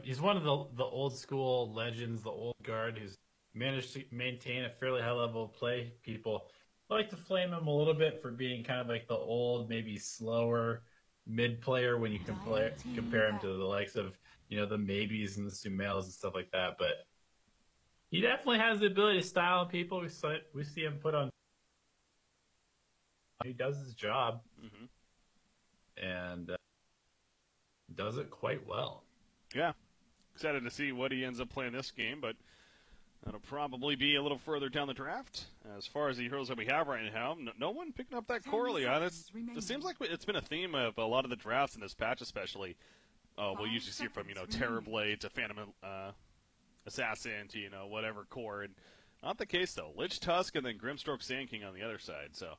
he's one of the old school legends, the old guard who's managed to maintain a fairly high level of play. People like to flame him a little bit for being kind of like the old, maybe slower mid player when you compare him to the likes of the maybes and the Sumels and stuff like that. But he definitely has the ability to style people. We see him put on. He does his job, and does it quite well. Yeah, excited to see what he ends up playing this game, but that'll probably be a little further down the draft. As far as the heroes that we have right now, no one picking up that Corley on it. It seems like it's been a theme of a lot of the drafts in this patch, especially. We'll usually see it from Terrorblade to Phantom Assassin to whatever core, and not the case though. Lich Tusk and then Grimstroke Sand King on the other side. So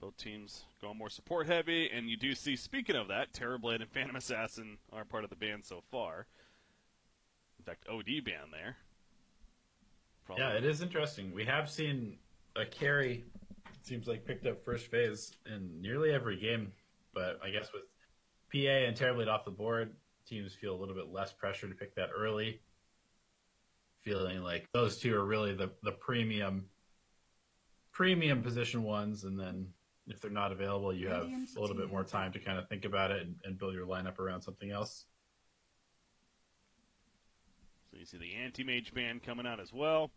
both teams going more support heavy, and you do see, speaking of that, Terrorblade and Phantom Assassin are part of the ban so far. In fact, OD ban there. Probably. Yeah, it is interesting. We have seen a carry, it seems like, picked up first phase in nearly every game, but I guess with PA and Terrorblade off the board, teams feel a little bit less pressure to pick that early, feeling like those two are really the premium position ones, and then if they're not available, you have a little bit more time to kind of think about it and build your lineup around something else. So you see the anti-mage ban coming out as well.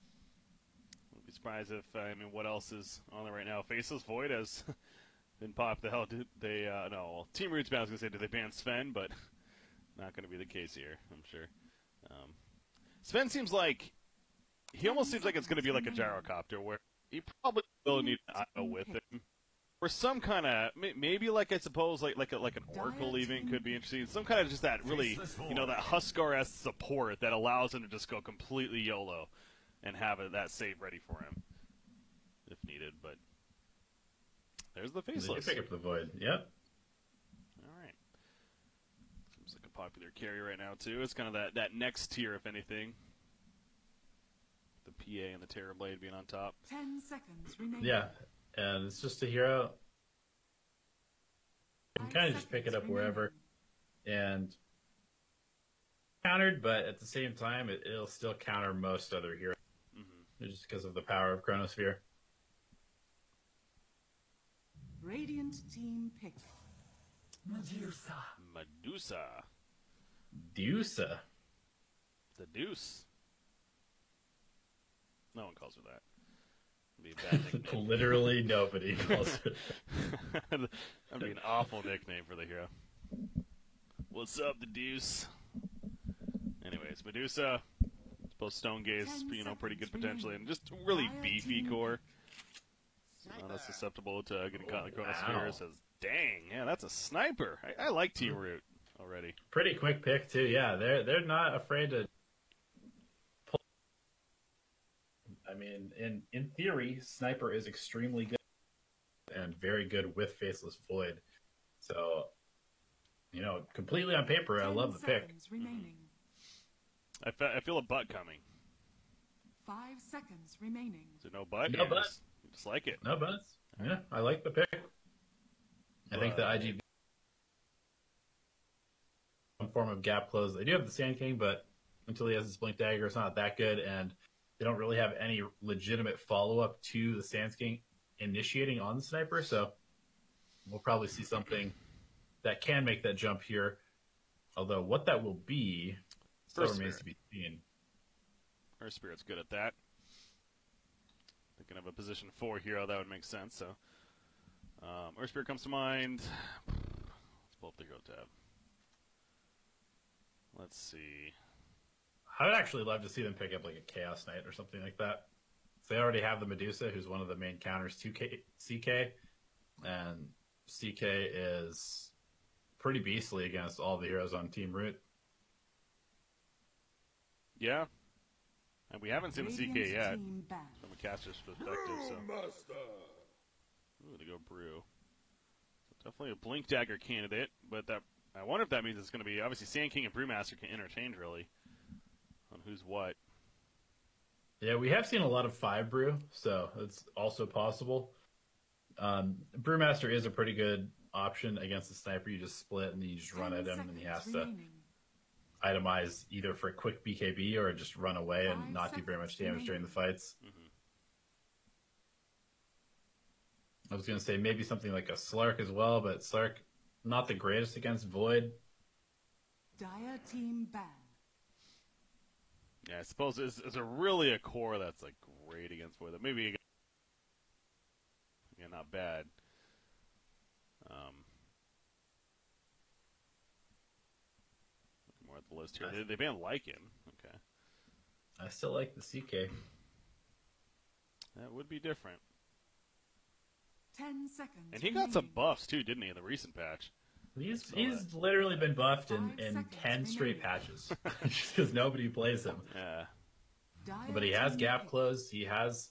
Wouldn't be surprised if, what else is on there right now? Faceless Void has been popped. The hell did they, no, Team Roots ban, I was going to say, did they ban Sven? But not going to be the case here, I'm sure. Sven seems like, he almost seems like it's going to be like a gyrocopter, where he probably will need an IO with him. Or some kind of, maybe like I suppose, like an Oracle even could be interesting. Some kind of just that really, that Huskar-esque support that allows him to just go completely YOLO and have that save ready for him if needed. But there's the Faceless. You pick up the Void, yep. All right. Seems like a popular carry right now too. It's kind of that next tier, if anything. The PA and the Terrorblade being on top. 10 seconds remaining. Yeah. And it's just a hero. You can kind of just pick it up wherever and countered, but at the same time, it'll still counter most other heroes just because of the power of Chronosphere. Radiant team pick. Medusa. Deusa. The Deuce. No one calls her that. Be a bad nickname. Literally nobody calls it. That'd be an awful nickname for the hero. What's up, the Deuce? Anyways, Medusa, both Stone Gaze, pretty good potentially, and just really beefy core. Not as susceptible to getting caught in the Chronosphere. Says, dang, yeah, that's a sniper. I like Team Root already. Pretty quick pick too. Yeah, they're not afraid to. I mean, in theory, Sniper is extremely good and very good with Faceless Void. So, completely on paper, I love the pick. I feel a butt coming. 5 seconds remaining. Is there no butt? No butt. Just like it. No butts. Yeah, I like the pick. I think the IGV some form of gap close. They do have the Sand King, but until he has his Blink Dagger, it's not that good, and they don't really have any legitimate follow-up to the Sand King initiating on the Sniper, so we'll probably see something that can make that jump here. Although what that will be still remains to be seen. Earth Spirit's good at that. Thinking of a position 4 hero, that would make sense. So, Earth Spirit comes to mind. Let's pull up the hero tab. Let's see. I would actually love to see them pick up like a Chaos Knight or something like that. So they already have the Medusa, who's one of the main counters to CK, and CK is pretty beastly against all the heroes on Team Root. Yeah. And we haven't seen the CK yet, from a caster's perspective, so. Ooh, to go Brew. So definitely a Blink Dagger candidate, but I wonder if that means it's going to be, obviously Sand King and Brewmaster can interchange, really, on who's what. Yeah, we have seen a lot of 5 Brew, so it's also possible. Brewmaster is a pretty good option against the Sniper. You just split and then you just run at him, and he has to itemize either for a quick BKB or just run away and 5 not do very much damage during the fights. I was going to say maybe something like a Slark as well, but Slark not the greatest against Void. Dire team ban. Yeah, I suppose is there really a core that's like great against Void? Maybe again, not bad. More at the list here. They banned Lycan. Okay, I still like the CK. that would be different. 10 seconds. And he got some buffs too, didn't he, in the recent patch? He's literally been buffed in 10 straight remaining. patches just because nobody plays him. Yeah. Dire But he has team gap pick. close. He has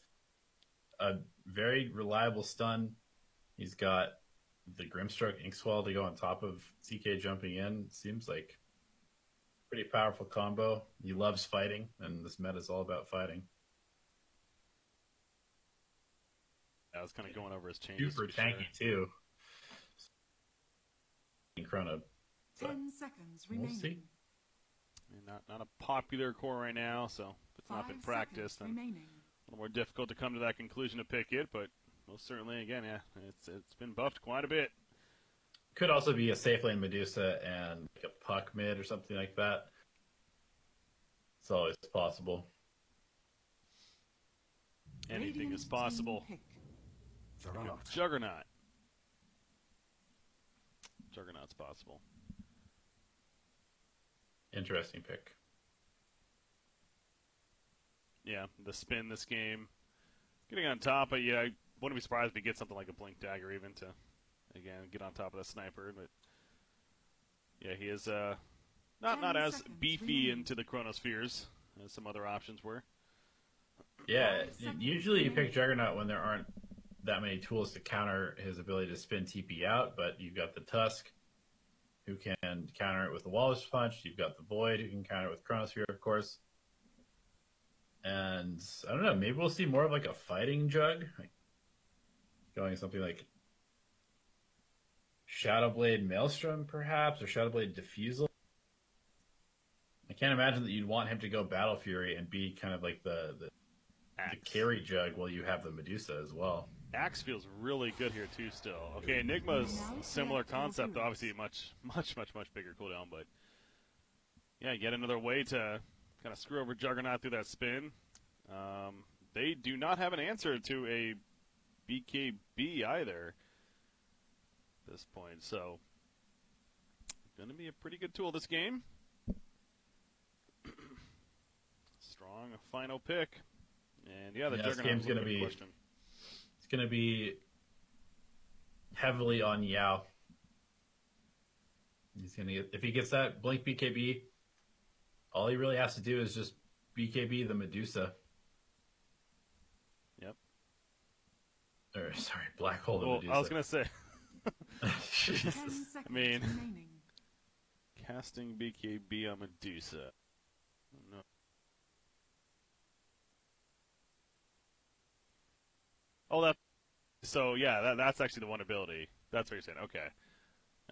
a very reliable stun. He's got the Grimstroke Inkswell to go on top of CK jumping in. Seems like pretty powerful combo. He loves fighting, and this meta is all about fighting. I was kind of going over his changes. Super for tanky sure. too. Chrono. 10 seconds We'll remaining. see. Not a popular core right now, so if it's not been 5 practiced, seconds then remaining. a little more difficult to come to that conclusion to pick it. But most certainly, again, yeah, it's been buffed quite a bit. Could also be a safe lane Medusa and like a puck mid or something like that. It's always possible. Anything Radiant is possible. team pick. Juggernaut. Juggernaut's possible. Interesting pick. Yeah, the spin this game. Getting on top, but yeah, I wouldn't be surprised if he gets something like a Blink Dagger even to, again, get on top of the sniper. But yeah, he is not 10 as seconds beefy remaining. into the Chronospheres as some other options were. Yeah, 5 seconds usually you pick remaining. Juggernaut when there aren't that many tools to counter his ability to spin TP out, but you've got the Tusk, who can counter it with the Walrus Punch. You've got the Void, who can counter it with Chronosphere, of course. And I don't know, maybe we'll see more of like a fighting Jug, like going something like Shadowblade Maelstrom, perhaps, or Shadowblade Diffusal. I can't imagine that you'd want him to go Battle Fury and be kind of like the Axe. carry Jug while you have the Medusa as well. Axe feels really good here too still. Okay, Enigma's a similar concept, obviously much bigger cooldown, but yeah, yet another way to kind of screw over Juggernaut through that spin. They do not have an answer to a BKB either at this point, so going to be a pretty good tool this game. Strong final pick. And yeah, the this Juggernaut game's will going to be a be question. it's going to be heavily on Yao. He's going to get, if he gets that Blink BKB, all he really has to do is just BKB the Medusa. Yep. Or sorry, Black Hole the Well, Medusa. I was going to say, 10 Jesus. seconds mean- remaining. casting BKB on Medusa. No. Oh, that. So yeah, that's actually the one ability. That's what you're saying. Okay,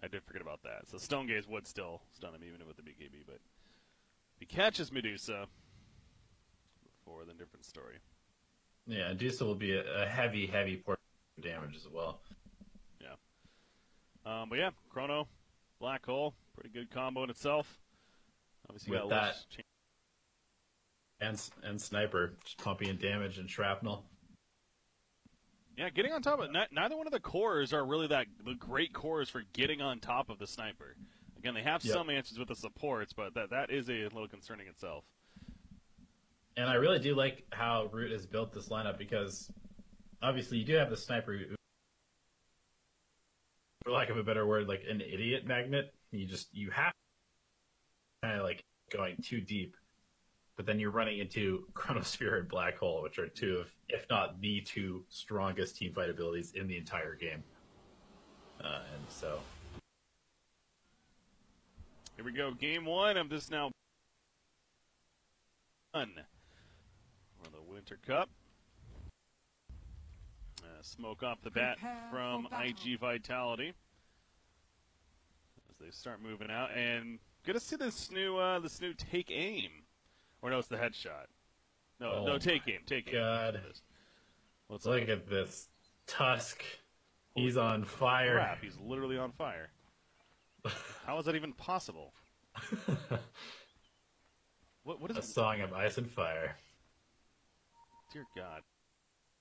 I did forget about that. So Stone Gaze would still stun him even with the BKB, but if he catches Medusa, before then different story. Yeah, Medusa will be a heavy portion of damage as well. Yeah. But yeah, Chrono, Black Hole, pretty good combo in itself. Obviously, With got that- less And Sniper, just pumping in damage and shrapnel. Yeah, getting on top of neither one of the cores are really the great cores for getting on top of the sniper. Again, they have some answers with the supports, but that is a little concerning itself. And I really do like how Root has built this lineup because obviously you do have the Sniper who, for lack of a better word, like an idiot magnet. You have kind of like going too deep, but then you're running into Chronosphere and Black Hole, which are two of, if not the two strongest teamfight abilities in the entire game. And so Here we go, game one of this now for the Winter Cup. Smoke off the bat Prepare from for battle. IG Vitality as they start moving out, and Good to see this new take aim. Or no, it's the headshot. No, Oh take aim. Take aim. God. What's Look at this Tusk. He's on fire. Crap, he's literally on fire. How is that even possible? What is A song of ice and fire. Dear God.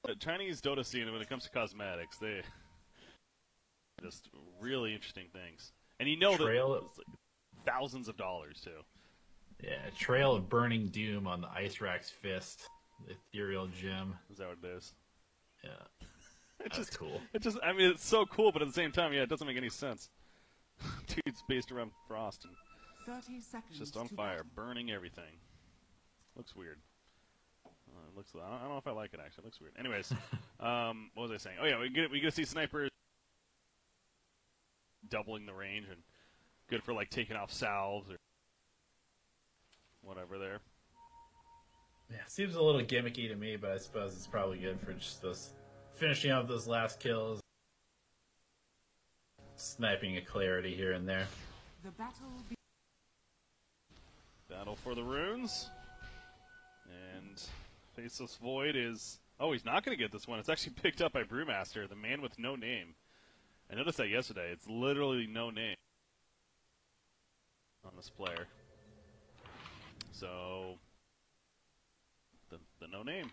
The Chinese Dota scene, when it comes to cosmetics, they just really interesting things. And you know Trail that it's like thousands of dollars, too. Yeah, trail of burning doom on the Ice Rack's fist. The ethereal gem. Is that what it is? Yeah. It's That's just cool. I mean, it's so cool, but at the same time, yeah, it doesn't make any sense. Dude's based around Frost, and 30 seconds. it's just on to fire, battle. burning everything. Looks weird. It looks. I don't know if I like it, actually. It looks weird. Anyways, what was I saying? Oh, yeah, we get to see snipers doubling the range, and good for, like, taking off salves or whatever there. Yeah, seems a little gimmicky to me, but I suppose it's probably good for just those finishing off those last kills. Sniping a clarity here and there. The battle Battle for the runes. And Faceless Void is... Oh, he's not going to get this one. It's actually picked up by Brewmaster, the man with no name. I noticed that yesterday. It's literally no name on this player. So, the no name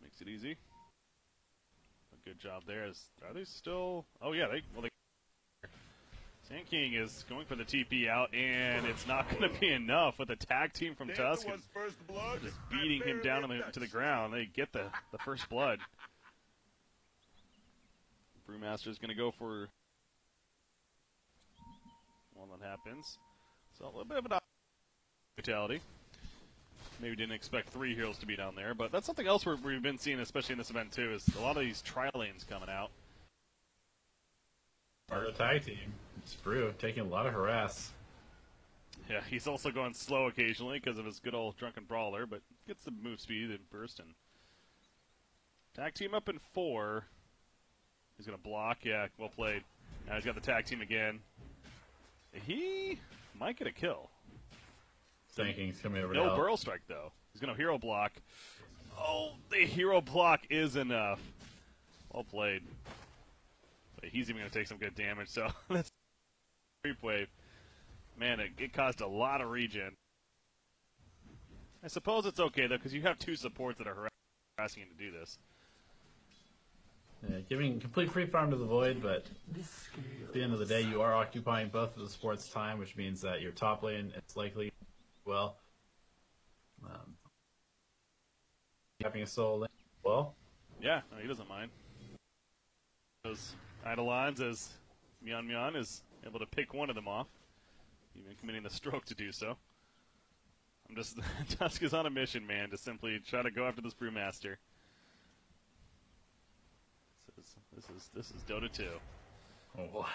makes it easy. A good job there. Are they still? Oh yeah, they. Sand King is going for the TP out, and it's not going to be enough with the tag team from Tusk. Just beating him down to the ground. They get the first blood. Brewmaster is going to go for one that happens. So a little bit of an fatality. Maybe didn't expect 3 heroes to be down there, but that's something else we've been seeing, especially in this event too, is a lot of these tri-lanes coming out. Part of the tag team. It's Brew taking a lot of harass. Yeah, he's also going slow occasionally because of his good old drunken brawler, but gets the move speed and burst. And tag team up in 4. He's going to block. Yeah, well played. Now he's got the tag team again. He might get a kill. Thanking's coming over No to help. Burrow Strike, though. He's going to hero block. Oh, the hero block is enough. Well played. But he's even going to take some good damage, so that's creep wave. Man, it caused a lot of regen. I suppose it's okay, though, because you have 2 supports that are harassing him to do this. Yeah, giving complete free farm to the Void, but at the end of the day, you are occupying both of the supports' time, which means that your top lane is likely, well, having a solo lane. Well, Yeah, no, he doesn't mind. Those Eidolons, as Myeon is able to pick one of them off, even committing the stroke to do so. I'm just Tusk is on a mission, man, to simply try to go after this Brewmaster. This is Dota 2. what?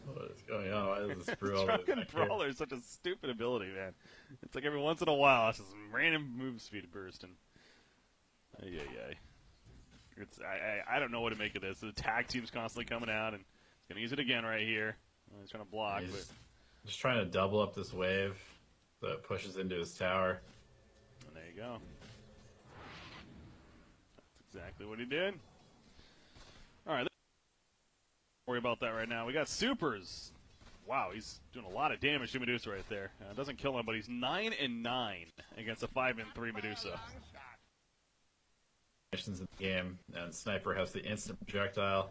What is going on? Why is this Brew all the way Drunken back here? Brawler is such a stupid ability, man. It's like every once in a while, it's just random move speed burst, and I don't know what to make of this. The tag team's constantly coming out, and he's gonna use it again right here. He's trying to block, He's but just trying to double up this wave so it pushes into his tower. and there you go. That's exactly what he did. All right, don't worry about that right now. We got supers. Wow, he's doing a lot of damage to Medusa right there. Doesn't kill him, but he's 9-9 against a 5-3 Medusa. Missions in the game, and Sniper has the instant projectile.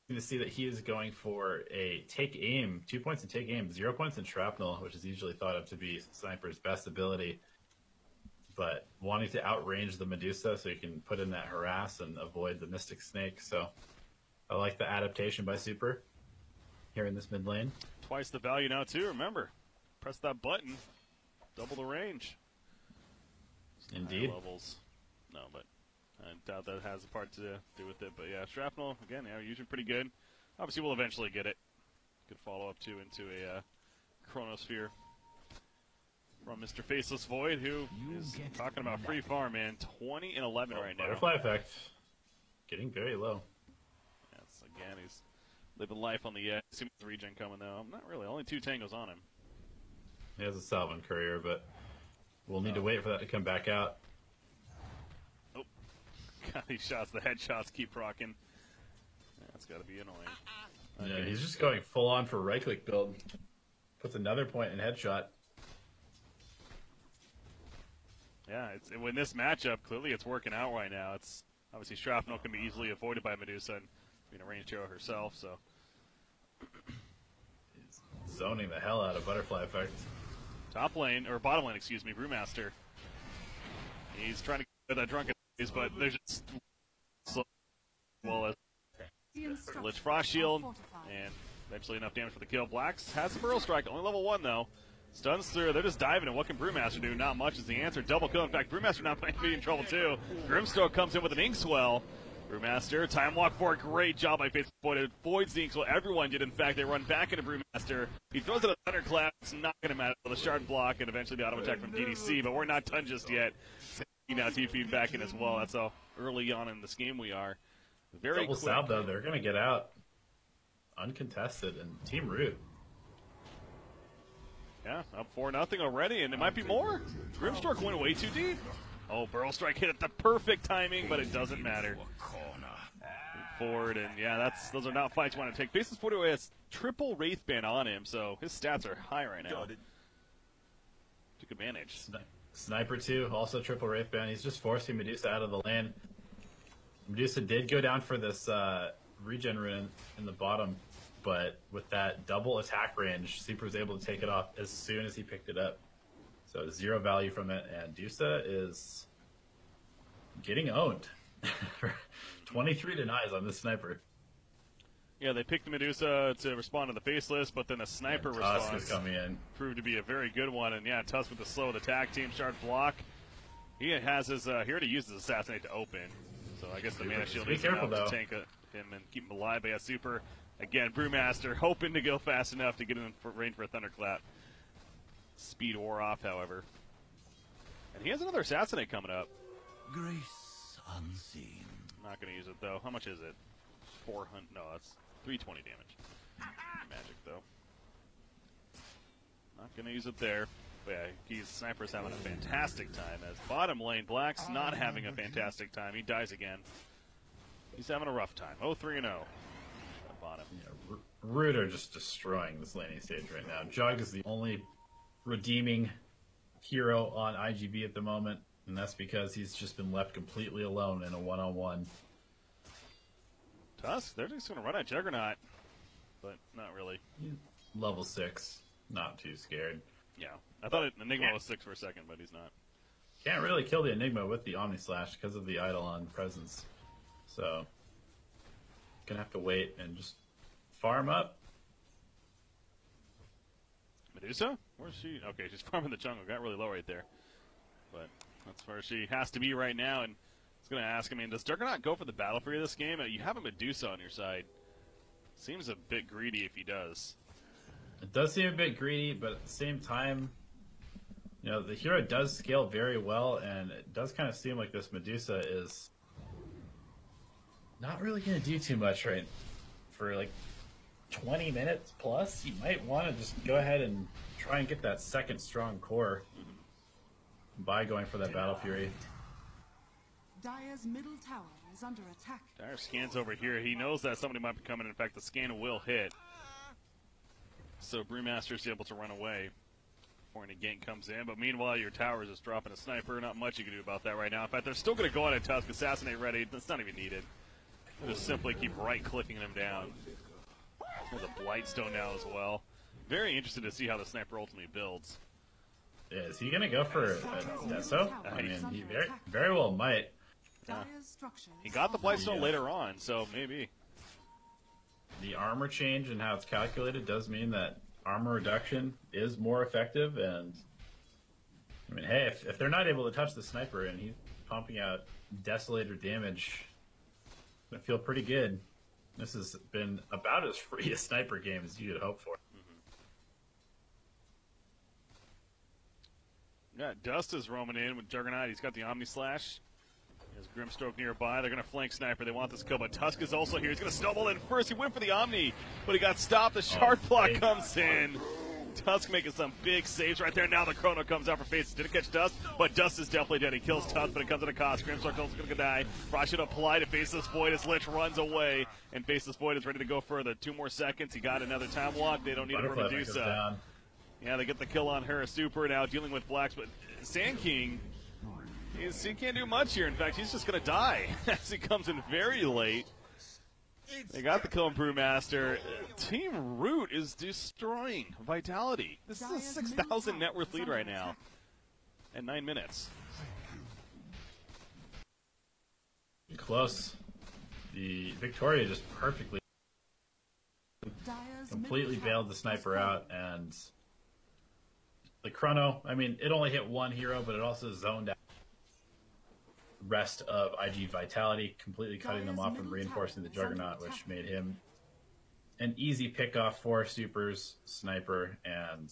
You can see that he is going for a take aim, 2 points in take aim, 0 points in shrapnel, which is usually thought of to be Sniper's best ability. But wanting to outrange the Medusa so you can put in that harass and avoid the Mystic Snake. So I like the adaptation by Super here in this mid lane. Twice the value now, too. Remember, press that button, double the range. Indeed. High levels. No, but I doubt that has a part to do with it. But yeah, Shrapnel, again, yeah, usually pretty good. Obviously, we'll eventually get it. Good follow-up, too, into a Chronosphere from Mr. Faceless Void, who is talking about free farm, man. 20-11 right now. Butterfly effect. Getting very low. Yes, again, he's living life on the edge. Assuming the regen coming though. Not really. Only 2 tangos on him. He has a Salvin courier, but we'll need to wait for that to come back out. Oh, God, these shots, the headshots keep rocking. That's got to be annoying. Okay. Yeah, he's just going full on for right click build. Puts another point in headshot. Yeah, it's in this matchup. Clearly, it's working out right now. It's obviously shrapnel can be easily avoided by Medusa and being a range hero herself. So He's zoning the hell out of butterfly effect. top lane or bottom lane, excuse me, Brewmaster. He's trying to get that drunken phase, but there's just so well as Lich Frost Shield, and eventually enough damage for the kill. Blacks has a Burrow Strike, only level 1 though. Stuns through, they're just diving, and what can Brewmaster do? Not much is the answer. Double kill, in fact, Brewmaster not might be in trouble too. Grimstroke comes in with an Inkswell. Brewmaster, time walk for a great job by Faith Void. Voids the Inkswell, everyone did in fact, they run back into Brewmaster. He throws it a Thunderclap, it's not going to matter. The shard block, and eventually the auto attack from DDC, but we're not done just yet. Now TP back in as well, that's how early on in this game we are. Very Double quick. salve though, they're going to get out uncontested, and Team Root. Yeah, up 4-0 already, and it might be more. Grimstroke went way too deep. Oh, Burrow Strike hit at the perfect timing, but it doesn't matter. Forward, and yeah, those are not fights you want to take. Faceless 40 has triple Wraithband on him, so his stats are high right now. Took advantage. Sniper 2, also triple Wraithband. He's just forcing Medusa out of the lane. Medusa did go down for this regen rune in the bottom, but with that double attack range, Super was able to take it off as soon as he picked it up. So 0 value from it, and Medusa is getting owned. 23 denies on this sniper. Yeah, they picked the Medusa to respond to the Faceless, but then the sniper response proved to be a very good one. And yeah, Tusk with the slow of the tag team shard block. He has his here to use his assassinate to open. So I guess the mana shield is enough to tank him and keep him alive. But yeah, Super again, Brewmaster hoping to go fast enough to get in range for a Thunderclap. Speed wore off, however. And he has another assassinate coming up. Grace unseen. Not going to use it though. How much is it? 400. No, that's 320 damage. Magic though. Not going to use it there. But yeah, Sniper's having a fantastic time. As bottom lane, Black's not having a fantastic time. He dies again. He's having a rough time. 0-3-0. At bottom. Yeah, Root are just destroying this laning stage right now. Jug is the only redeeming hero on IGV at the moment, and that's because he's just been left completely alone in a one-on-one. Tusk, they're just going to run at Juggernaut, but not really. Level 6, not too scared. Yeah, I thought Enigma was 6 for a second, but he's not. Can't really kill the Enigma with the Omni Slash because of the Eidolon presence. So, gonna have to wait and just farm up. Medusa? Where's she? Okay, she's farming the jungle. Got really low right there. But that's where she has to be right now. And I was going to ask, I mean, does Juggernaut go for the battle for you this game? You have a Medusa on your side. Seems a bit greedy if he does. It does seem a bit greedy, but at the same time, you know, the hero does scale very well, and it does kind of seem like this Medusa is not really going to do too much right for like 20 minutes plus. You might want to just go ahead and try and get that second strong core by going for that Battle Fury. Dire's middle tower is under attack. Dire scans over here. He knows that somebody might be coming. In fact, the scan will hit. So Brewmaster's able to run away before any gank comes in. But meanwhile, your tower is just dropping a sniper. Not much you can do about that right now. In fact, they're still going to go on a Tusk. Assassinate ready. That's not even needed. Just simply keep right-clicking them down. There's a Blightstone now as well. Very interested to see how the sniper ultimately builds. Yeah, is he going to go for a Deso? I mean, he very well might. He got the Blightstone later on, so maybe. The armor change and how it's calculated does mean that armor reduction is more effective, and I mean, hey, if they're not able to touch the sniper and he's pumping out Desolator damage, it's going to feel pretty good. This has been about as free a sniper game as you could hope for. Yeah, Dust is roaming in with Juggernaut. He's got the Omni Slash. There's Grimstroke nearby. They're going to flank Sniper. They want this kill, but Tusk is also here. He's going to stumble in first. He went for the Omni, but he got stopped. The shard block comes in. Tusk making some big saves right there. Now the Chrono comes out for Faces. Didn't catch Dust, but Dust is definitely dead. He kills Tusk, but it comes at a cost. Grimstroke also going to die. Frost should apply to Faceless Void as Lich runs away, and Faceless Void is ready to go further. 2 more seconds. He got another time walk. They don't need a Medusa. Yeah, they get the kill on her. Super now dealing with Blacks, but Sand King, he can't do much here. In fact, he's just going to die as he comes in very late. They got the kill on Brewmaster. Team Root is destroying Vitality. This is a 6,000 net worth lead right now at 9 minutes. Close. The Victoria just completely bailed the Sniper out, and the Chrono, I mean, it only hit one hero, but it also zoned out the rest of IG Vitality, completely cutting them off and reinforcing the Juggernaut, which made him an easy pick-off for Super's Sniper. And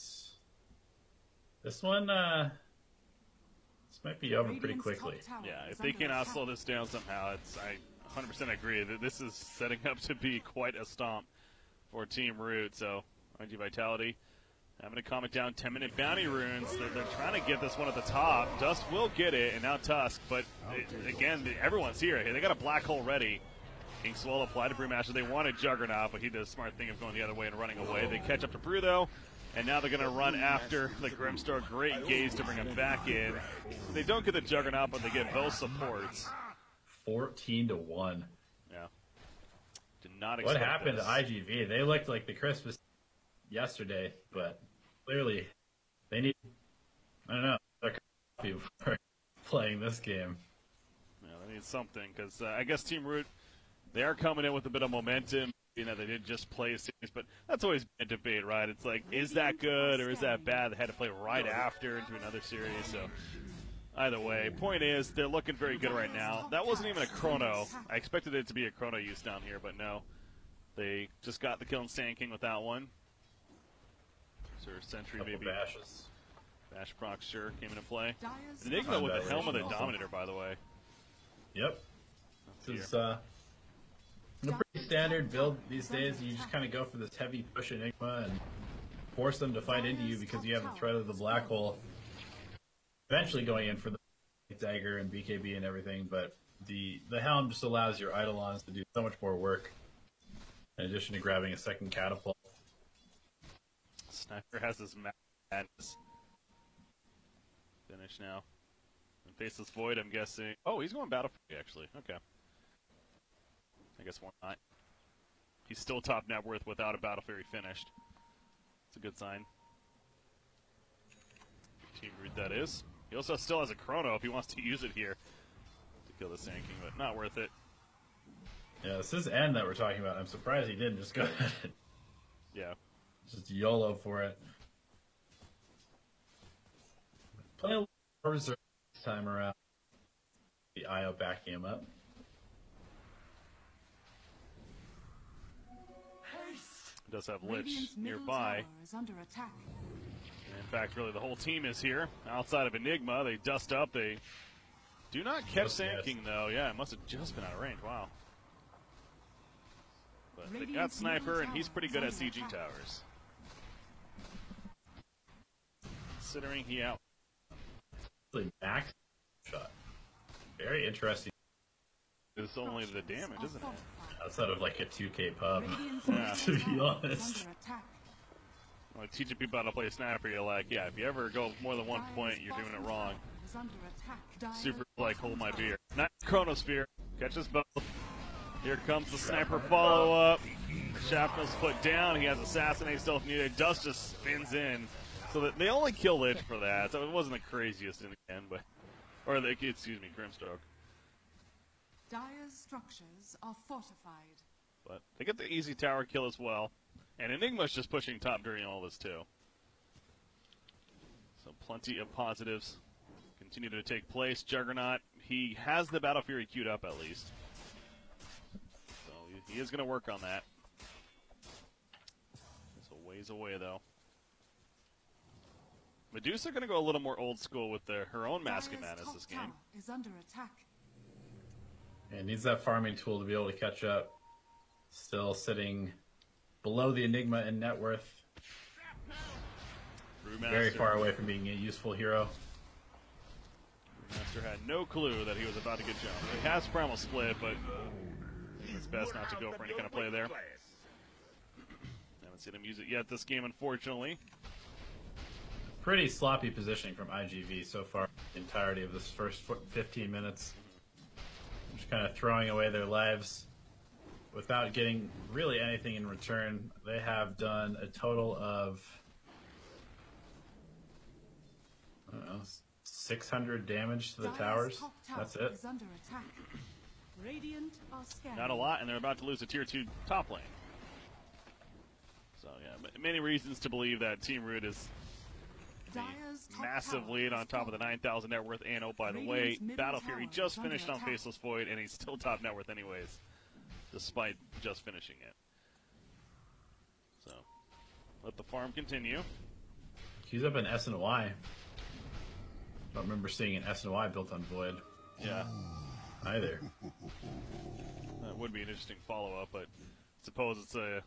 this one, this might be over pretty quickly. Yeah, if they cannot slow this down somehow, I 100% agree that this is setting up to be quite a stomp for Team Root. So, IG Vitality having to calm it down. 10-minute bounty runes. They're trying to get this one at the top. Dust will get it, and now Tusk. But again, everyone's here. They got a black hole ready. King Swallow applied to Brewmaster. They wanted Juggernaut, but he did a smart thing of going the other way and running away. They catch up to Brew, though, and now they're going to run after the Grimstar. Great gaze to bring him back in. They don't get the Juggernaut, but they get both supports. 14-1. Yeah. Did not expect what happened this. to IGV? They looked like the Christmas yesterday, but clearly they need, I don't know, their coffee before playing this game. Yeah, they need something, because I guess Team Root, they are coming in with a bit of momentum. You know, they didn't just play a series, but that's always been a debate, right? It's like, is that good or is that bad? They had to play right after into another series, so either way. Point is, they're looking very good right now. That wasn't even a Chrono. I expected it to be a Chrono use down here, but no. They just got the kill on Sand King with that one. So Sentry maybe. Bashes. Bash proc sure came into play. Enigma with the helm of the Dominator, by the way. Yep. This is a pretty standard build these days. You just kind of go for this heavy push Enigma and force them to fight into you because you have the threat of the black hole. Eventually going in for the dagger and BKB and everything, but the helm just allows your Eidolons to do so much more work in addition to grabbing a second catapult. Sniper has his madness finish now. And Faceless Void, I'm guessing. Oh, he's going Battle Fury, actually. Okay. I guess why not? He's still top net worth without a Battle Fury finished. It's a good sign. Team Root, that is. He also still has a Chrono if he wants to use it here to kill the Sand King, but not worth it. Yeah, this is N that we're talking about. I'm surprised he didn't just go ahead. Yeah. Just YOLO for it. Play a little more reserve this time around. The IO backing him up. He does have Lich nearby. In fact, really, the whole team is here. Outside of Enigma, they dust up. They do not catch Sand King, though. Yeah, it must have just been out of range. Wow. But they got Sniper, and he's pretty good at sieging towers. Considering he out. Max shot. Very interesting. It's only the damage, isn't it? Outside of like a 2K pub, Yeah. to be honest. Like teaching people how to play Sniper, you're like, yeah, if you ever go more than 1 point, you're doing it wrong. Super like, hold my beer. Not Chronosphere. Catches both. Here comes the Sniper follow-up. Shrapnel's put down. He has Assassinate still if needed. Dust just spins in. So that they only kill Lich for that. So it wasn't the craziest in the end, but... Or, excuse me, Grimstroke. Dire's structures are fortified. But they get the easy tower kill as well. And Enigma's just pushing top during all this, too. So plenty of positives continue to take place. Juggernaut, he has the Battle Fury queued up at least. So he is going to work on that. It's a ways away, though. Medusa going to go a little more old school with her own Mask of Madness this game. Is under attack. And needs that farming tool to be able to catch up. Still sitting below the Enigma in net worth. Very far away from being a useful hero. Brewmaster had no clue that he was about to get jumped. He has Primal Split, but it's best not to go for any kind of play there. Haven't seen him use it yet this game, unfortunately. Pretty sloppy positioning from IGV so far, the entirety of this first 15 minutes. Just kind of throwing away their lives without getting really anything in return. They have done a total of, I don't know, 600 damage to the towers. That's it. Not a lot, and they're about to lose a tier 2 top lane. So yeah, many reasons to believe that Team Root is a massive lead on top of the 9,000 net worth. And oh, by the way, Battle Fury just finished on Faceless Void, and he's still top net worth anyways, despite just finishing it. So let the farm continue. He's up in S and Y. I don't remember seeing an S and Y built on Void. Yeah. Either. That would be an interesting follow-up, but I suppose it's a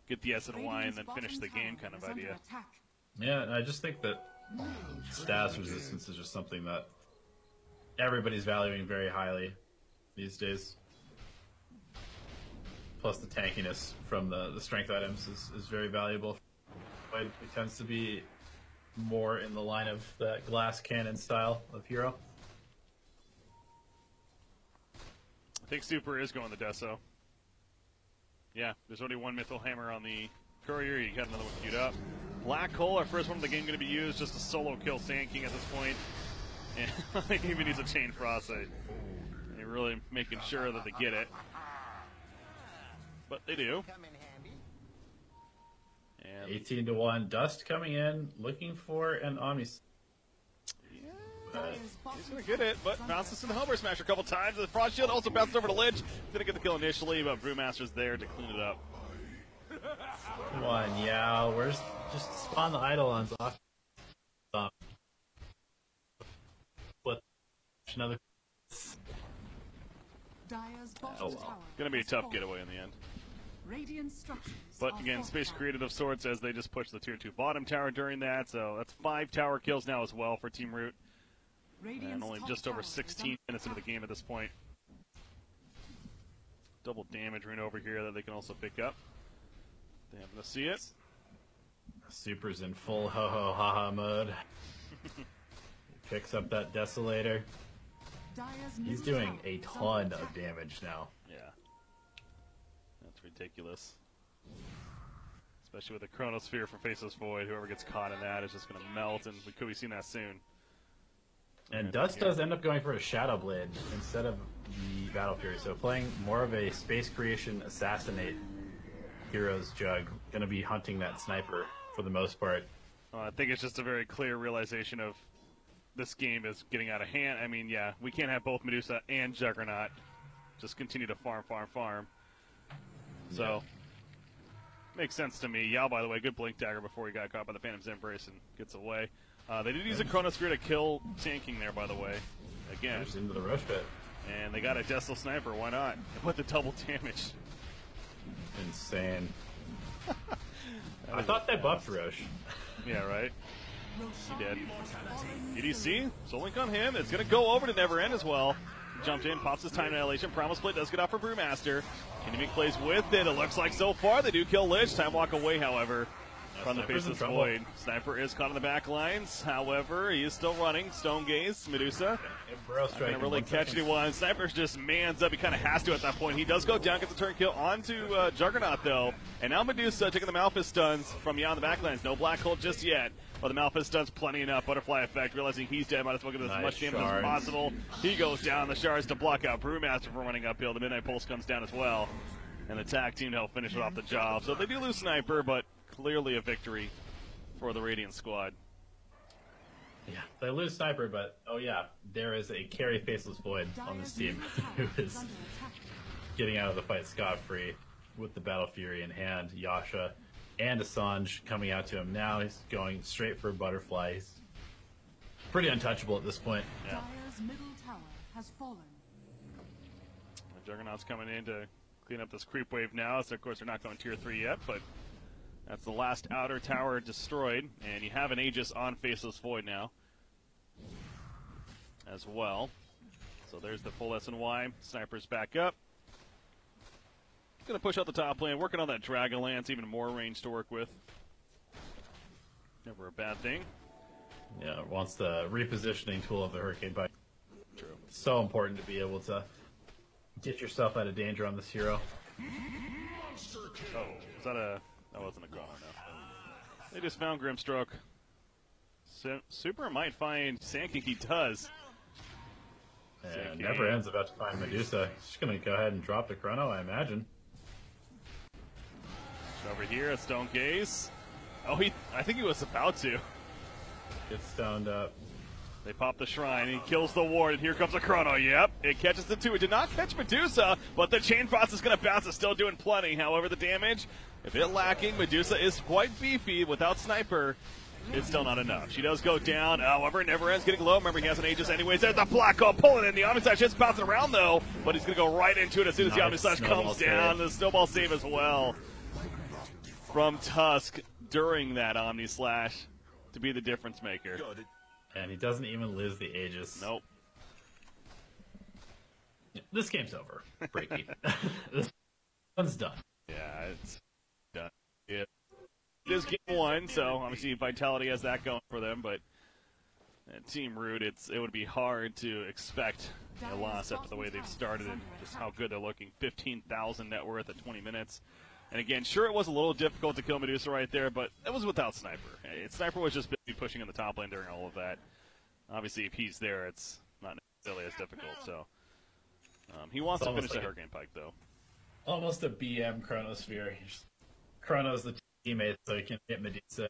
get the S and Y and then finish the game kind of idea. Yeah, and I just think that status resistance is just something that everybody's valuing very highly these days. Plus the tankiness from the strength items is very valuable. It tends to be more in the line of that glass cannon style of hero. I think Super is going the Deso. Yeah, there's already one Mythal Hammer on the Courier. You got another one queued up. Black Hole, our first one of the game, going to be used. Just a solo kill Sand King at this point. And he even needs a Chain Frostbite. And you're really making sure that they get it. But they do. And 18-1. Dust coming in, looking for an Omni. He's going to get it, but bounces to the Humber Smasher a couple times. The Frost Shield also bounces over to Lich. Didn't get the kill initially, but Brewmaster's there to clean it up. Come on, yeah. Where's just spawn the Eidolons off? What? Another. Oh well. Gonna be a tough getaway in the end. But again, space created of sorts as they just push the tier 2 bottom tower during that. So that's 5 tower kills now as well for Team Root. And only just over 16 minutes into the game at this point. Double damage rune over here that they can also pick up. They happen to see it. Super's in full ho-ho ha-ha mode. Picks up that Desolator. He's doing a ton of damage now. Yeah. That's ridiculous. Especially with the Chronosphere from Faceless Void. Whoever gets caught in that is just going to melt, and we could be seeing that soon. And Dust does end up going for a Shadow Blade instead of the Battle Fury. So playing more of a Space Creation Assassinate Heroes Jug. Going to be hunting that sniper for the most part. I think it's just a very clear realization of this game is getting out of hand. I mean, yeah, we can't have both Medusa and Juggernaut just continue to farm. So, makes sense to me. Yao, by the way, good Blink Dagger before he got caught by the Phantom's Embrace and gets away. They did use a Chronosphere to kill Sand King there, by the way. Again. Just into the rush pit. And they got a Desel Sniper, why not? With the double damage. Insane. I thought they buffed Roche. Yeah, right? He did. EDC, Soul Link on him. It's going to go over to Never End as well. He jumped in, pops his Time Annihilation. Primal Split does get off for Brewmaster. Can he make plays with it? It looks like so far they do kill Lich. Time Walk away, however, from the Faceless Void. Sniper is caught in the back lines. However, he is still running. Stone Gaze, Medusa. Not going to really catch anyone. Sniper just mans up. He kind of has to at that point. He does go down, gets the turn kill onto Juggernaut, though. And now Medusa taking the Malphite stuns from beyond the back lines. No Black Hole just yet. But the Malphite stuns plenty enough. Butterfly effect, realizing he's dead, might as well get as much damage as possible. He goes down. The shards to block out Brewmaster from running uphill. The Midnight Pulse comes down as well. And the tag team to help finish it off the job. So they do lose Sniper, but clearly a victory for the Radiant squad. Yeah, they lose Sniper, but oh yeah, there is a carry Faceless Void on this team who is getting out of the fight scot-free with the Battle Fury in hand. Yasha and Assange coming out to him now. He's going straight for a Butterfly. He's pretty untouchable at this point. Yeah. Juggernaut's coming in to clean up this creep wave now. So, of course, they're not going tier 3 yet, but that's the last outer tower destroyed. And you have an Aegis on Faceless Void now as well. So there's the full SNY. Sniper's back up. Going to push out the top lane, working on that Dragonlance, even more range to work with. Never a bad thing. Yeah, wants the repositioning tool of the Hurricane Bite. True. So important to be able to get yourself out of danger on this hero. Oh, was that a... That wasn't a Chrono, no. They just found Grimstroke. Super might find Sand King. He does. And Never End's about to find Medusa. She's going to go ahead and drop the Chrono, I imagine. Over here, a Stone Gaze. Oh, I think he was about to. Gets stoned up. They pop the Shrine, he kills the ward, and here comes a Chrono. Yep, it catches the two. It did not catch Medusa, but the Chain Frost is going to bounce. It's still doing plenty. However, the damage, a bit lacking. Medusa is quite beefy. Without Sniper, it's still not enough. She does go down. However, Never End's getting low. Remember, he has an Aegis anyways. There's the Black Hole pulling in. The Omnislash is bouncing around, though, but he's going to go right into it as soon as the Omnislash comes down. The Snowball save as well from Tusk during that Omnislash to be the difference maker. And he doesn't even lose the Aegis. Nope. This game's over. Breaky. This one's done. Yeah, it's done. It is game one, so obviously Vitality has that going for them, but Team Root, it would be hard to expect a loss after the way they've started and just how good they're looking. 15,000 net worth at 20 minutes. And again, sure, it was a little difficult to kill Medusa right there, but it was without Sniper. Sniper was just busy pushing in the top lane during all of that. Obviously, if he's there, it's not necessarily as difficult. So he wants to finish the Hurricane Pike, though. Almost a BM Chronosphere. Chrono's the teammate, so he can hit Medusa.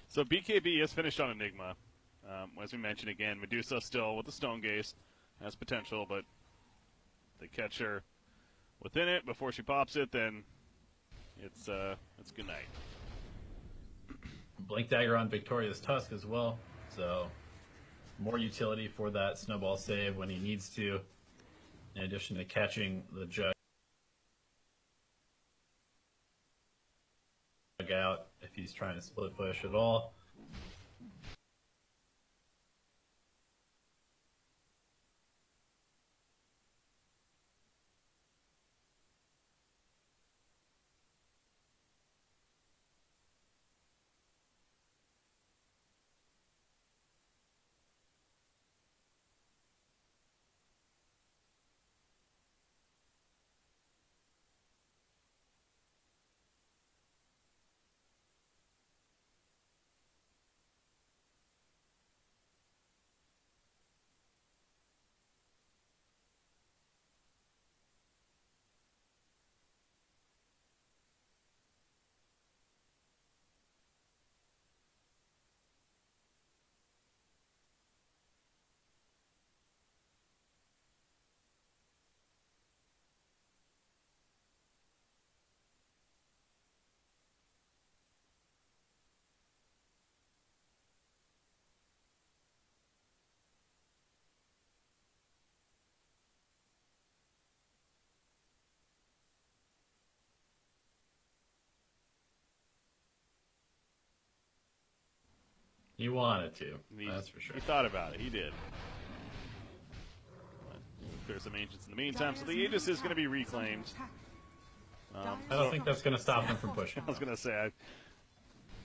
So BKB is finished on Enigma. As we mentioned again, Medusa still with the Stone Gaze has potential, but they catch her within it before she pops it, then it's good night. Blink Dagger on Victoria's Tusk as well, so more utility for that snowball save when he needs to, in addition to catching the jug out if he's trying to split push at all. He wanted to, that's for sure. He thought about it. He did. There's some ancients in the meantime, so the Aegis is going to be reclaimed. I don't think that's going to stop him from pushing. I was going to say, I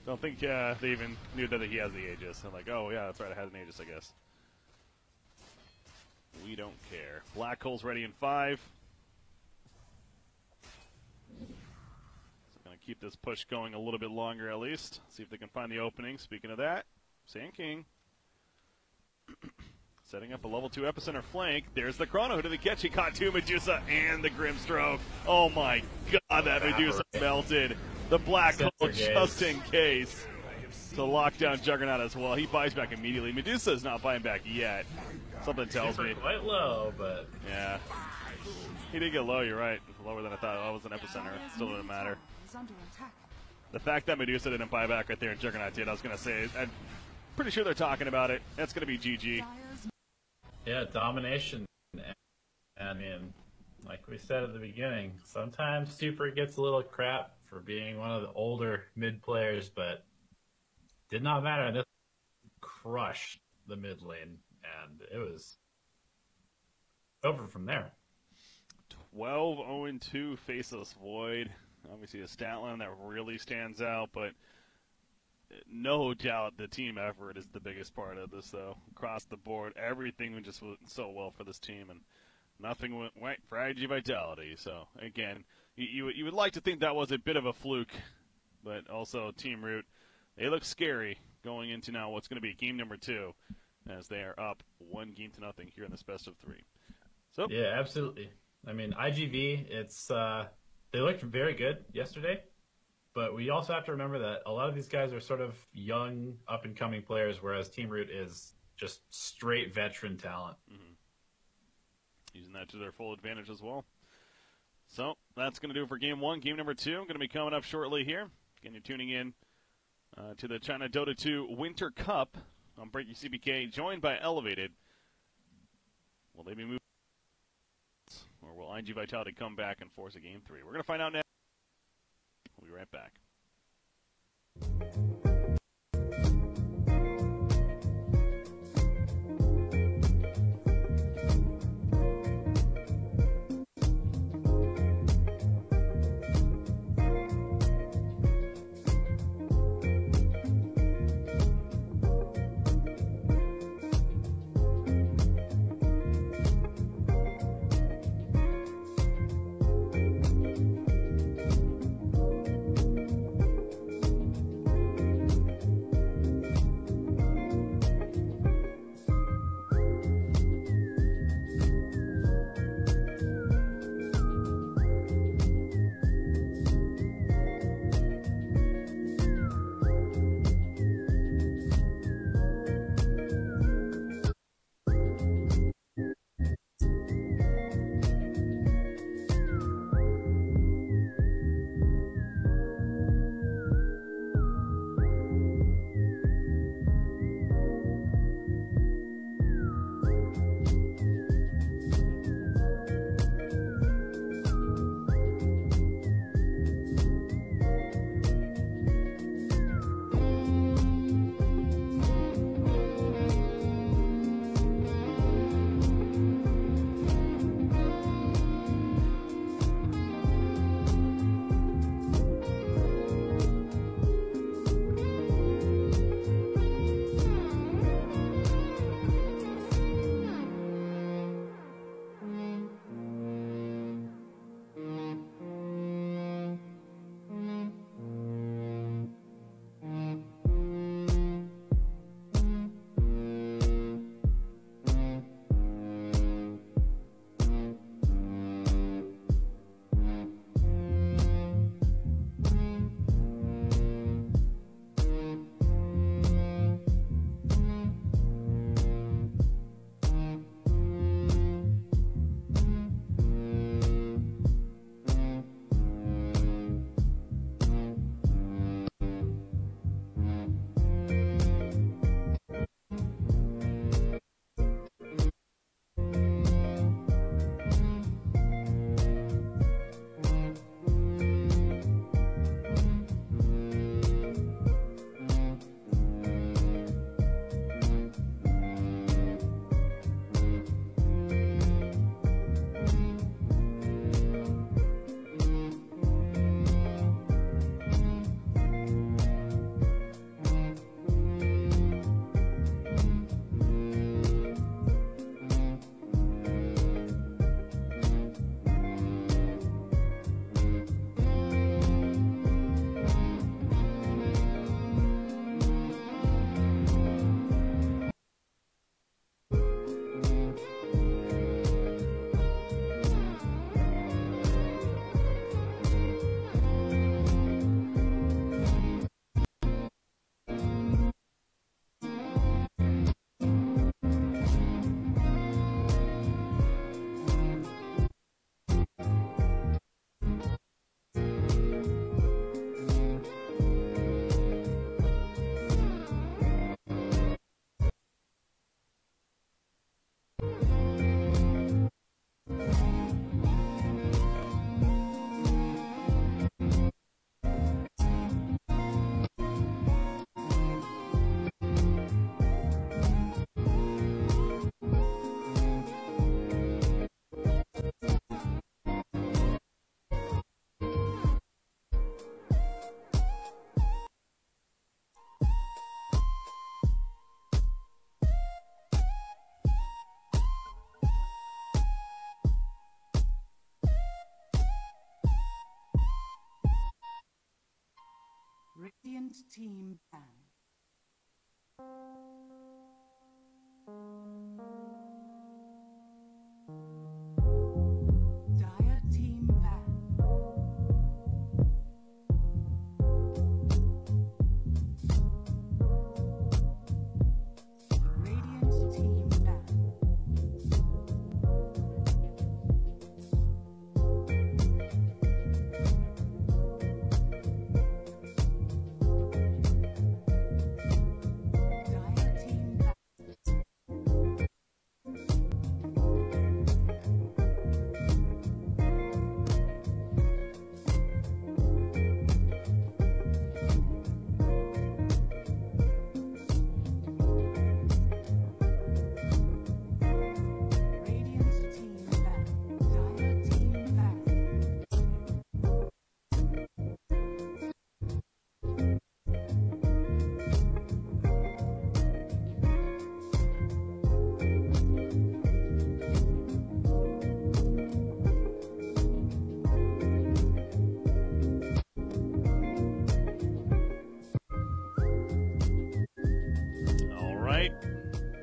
don't think they even knew that he has the Aegis. I'm like, oh yeah, that's right, I had an Aegis, I guess. We don't care. Black Hole's ready in 5. So going to keep this push going a little bit longer at least. See if they can find the opening. Speaking of that, Sand King setting up a level 2 epicenter flank. There's the Chrono. Who did he catch? He caught 2 Medusa and the Grimstroke. Oh my god, that Medusa melted. The Black Hole just in case to lock down Juggernaut as well. He buys back immediately. Medusa is not buying back yet. Something tells me. Quite low, but yeah, he did get low. You're right. Lower than I thought. That was an epicenter. It still didn't matter. The fact that Medusa didn't buy back right there and Juggernaut did, I was going to say, I'm pretty sure they're talking about it. That's going to be GG. Yeah, domination. I mean, like we said at the beginning, sometimes Super gets a little crap for being one of the older mid players, but did not matter. This crushed the mid lane, and it was over from there. 12-0-2 Faceless Void. Obviously a stat line that really stands out, but no doubt the team effort is the biggest part of this, though. Across the board, everything went just so well for this team, and nothing went right for IG Vitality. So, again, you would like to think that was a bit of a fluke, but also Team Root, they look scary going into now what's going to be game number 2, as they are up 1-0 here in this best of 3. So yeah, absolutely. I mean, IGV, it's they looked very good yesterday, but we also have to remember that a lot of these guys are sort of young, up-and-coming players, whereas Team Root is just straight veteran talent. Mm-hmm. Using that to their full advantage as well. So that's going to do it for Game 1. Game number 2 going to be coming up shortly here. Again, you're tuning in to the China Dota 2 Winter Cup on Breaking CBK, joined by Elevated. Will they be moving, or will IG Vitality come back and force a Game 3? We're going to find out next. We'll be right back.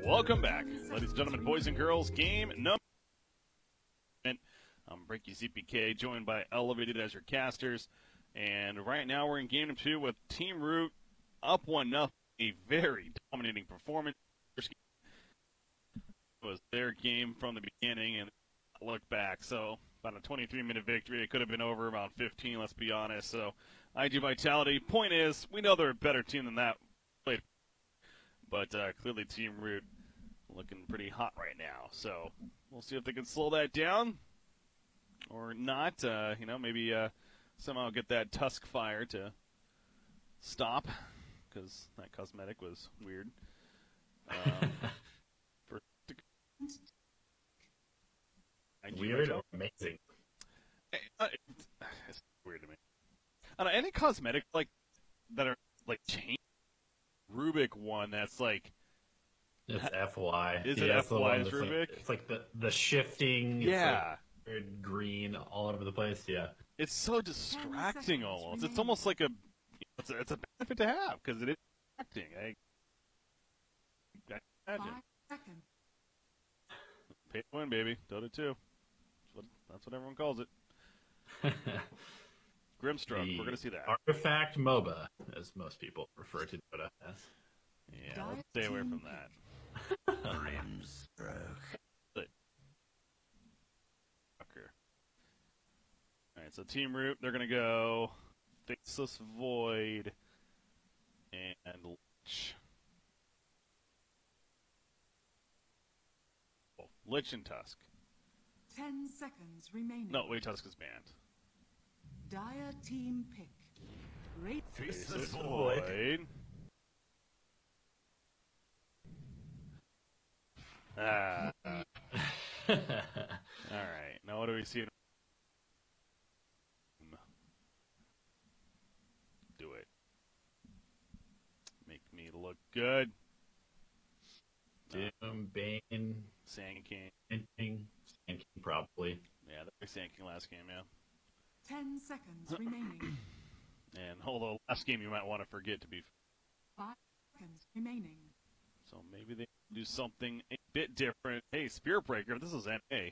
Welcome back, ladies and gentlemen, boys and girls. Game number. I'm Breaky CPK, joined by Elevated as your casters, and right now we're in game 2 with Team Root up 1-0. A very dominating performance. It was their game from the beginning, and look back. So about a 23-minute victory. It could have been over around 15. Let's be honest. So IG Vitality. Point is, we know they're a better team than that. But clearly Team Root looking pretty hot right now. So we'll see if they can slow that down or not. Maybe somehow get that Tusk Fire to stop, because that cosmetic was weird. Weird or amazing? It's weird to me. I don't know, any cosmetic like that are like changed. Rubik one that's like. It's FY. Is it FY is Rubik? It's like the shifting. Yeah. It's like green all over the place. Yeah. It's so distracting almost. It's almost like it's a benefit to have because it is distracting. I imagine. 5 seconds. Pay to win, baby. Dota 2. That's what everyone calls it. Grimstroke. We're going to see that. Artifact MOBA, as most people refer to Dota as. Yeah, let's stay away from that. Grimstroke. Alright, so Team Root, they're going to go Faceless Void and Lich. Oh, Lich and Tusk. 10 seconds remaining. No, wait, Tusk is banned. Dire team pick. Great. Faceless Void. Alright, now what do we see? Do it. Make me look good. Doom, Bane, Sand King. Sand King probably. Yeah, that was Sand King last game, yeah. 10 seconds remaining. And although last game you might want to forget to be. 5 seconds remaining. So maybe they do something a bit different. Hey, Spirit Breaker, this is NA.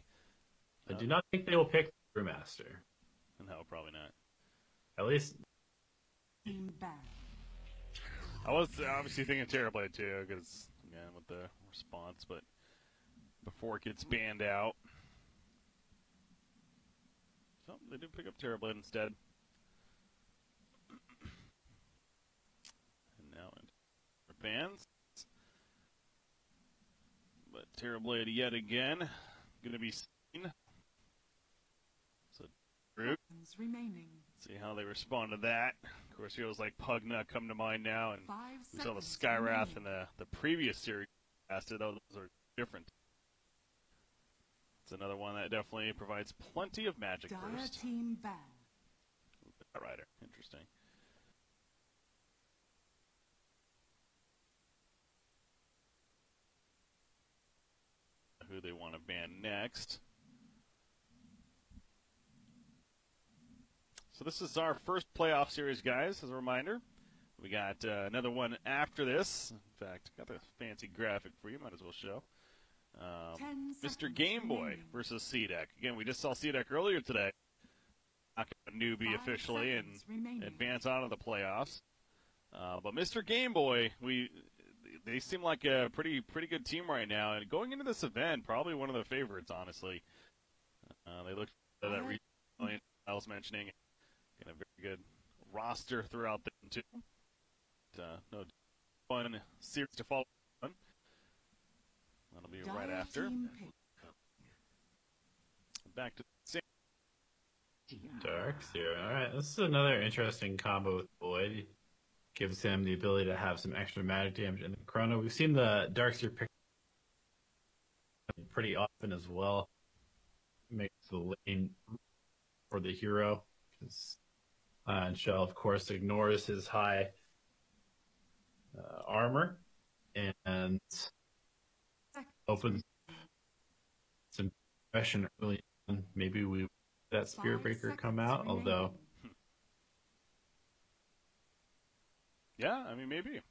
I do not think they will pick the Brewmaster. No, probably not. At least. Team banned. I was obviously thinking Terrorblade too, because, again, with the response, but before it gets banned out. So, they do pick up Terrorblade instead. And now into bans. But Terrorblade yet again, going to be seen. So, Root. Remaining. See how they respond to that. Of course, heroes like Pugna come to mind now, and 5 we saw the seconds Skywrath remaining. in the previous series. Those are different. It's another one that definitely provides plenty of magic Dire burst. team banned. Rider, interesting. Who they want to ban next. So this is our first playoff series, guys, as a reminder. We got another one after this. In fact, got the fancy graphic for you. Might as well show. 10 Mr. seconds Game Boy remaining. versus C-Deck. Again, we just saw C-Deck earlier today. Not a newbie 5 officially and seconds remaining. advance on to the playoffs. But Mr. Game Boy, they seem like a pretty good team right now. And going into this event, probably one of the favorites, honestly. They look at that region I was mentioning. Got a very good roster throughout them, too. No fun series to follow. That'll be right Dire after. team pick. Back to the Darks here. Alright, this is another interesting combo with Void. Gives him the ability to have some extra magic damage in the Chrono. We've seen the Darkseer pick pretty often as well. Makes the lane for the hero. And Shell, of course, ignores his high armor and opens some impression early on. Maybe we that Spirit 5 Breaker come seconds out, remaining. although Yeah, I mean, maybe.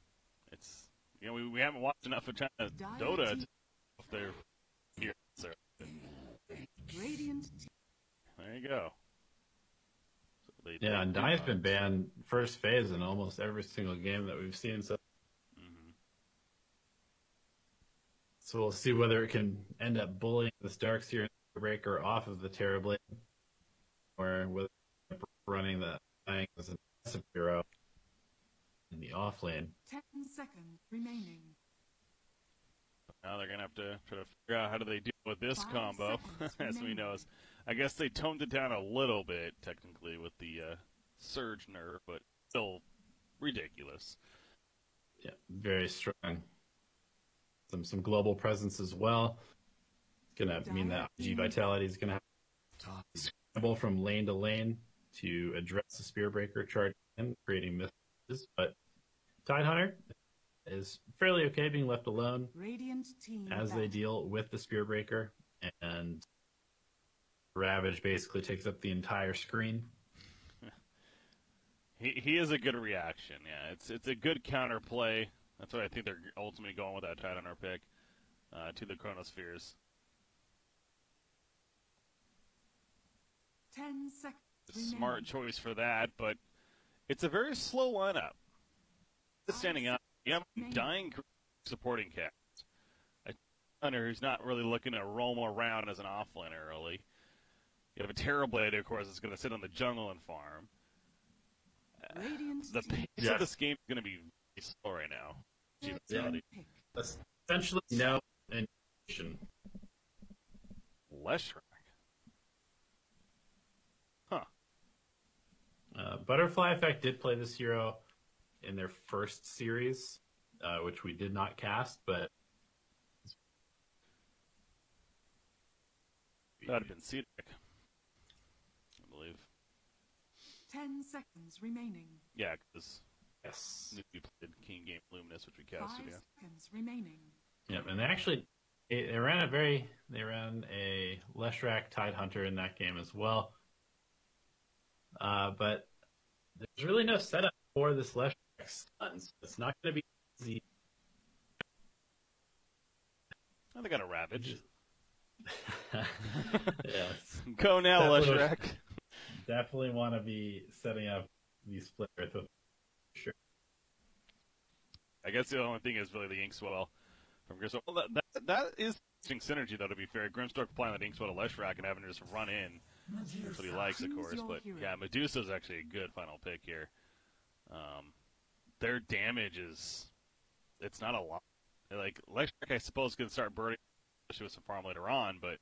It's, You know, we haven't watched enough of China Dota to if they're here. So. Radiant. There you go. So yeah, and Dai's been banned first phase in almost every single game that we've seen. So, so we'll see whether it can end up bullying this Darkseer Breaker off of the Terrorblade, or whether running the thing as an aggressive hero in the off lane. 10 seconds remaining. Now they're going to have to try to figure out how do they deal with this combo, as we know. I guess they toned it down a little bit, technically, with the Surge nerf, but still ridiculous. Yeah, very strong. Some global presence as well. It's going to mean that G Vitality is going to have to scramble from lane to lane to address the Spear Breaker charge and creating misses, but Tidehunter is fairly okay being left alone Radiant team as they deal with the Spear Breaker, and Ravage basically takes up the entire screen. He is a good reaction, yeah. It's a good counterplay. That's what I think they're ultimately going with that Tidehunter pick to the Chronospheres. 10 seconds. Smart choice for that, but it's a very slow lineup. Standing up, you have a dying supporting cast. A hunter who's not really looking to roam around as an offlaner early. You have a Terrorblade, of course, that's going to sit on the jungle and farm. The pace of this game is going to be very slow right now. Essentially, no animation. Leshrac. Butterfly Effect did play this hero in their first series, which we did not cast, but that would have been Cedric, I believe. 10 seconds remaining. Yeah, because yes, we played King Game Luminous, which we 5 casted. Yeah. seconds remaining. Yeah, and they ran a Leshrac Tidehunter in that game as well. But there's really no setup for this Leshrac stun, so it's not going to be easy. Oh, they got a Ravage. Yes. Go now, Leshrac. Definitely want to be setting up these split earth with sure. I guess the only thing is really the Inkswell from Grimswell. Well, that is interesting synergy, though, to be fair. Grimstroke applying that Inkswell to Leshrac and having to just run in. That's what he likes, of course. But, yeah, Medusa's actually a good final pick here. Their damage is... It's not a lot. Like, Leshrac, I suppose, can start burning, especially with some farm later on, but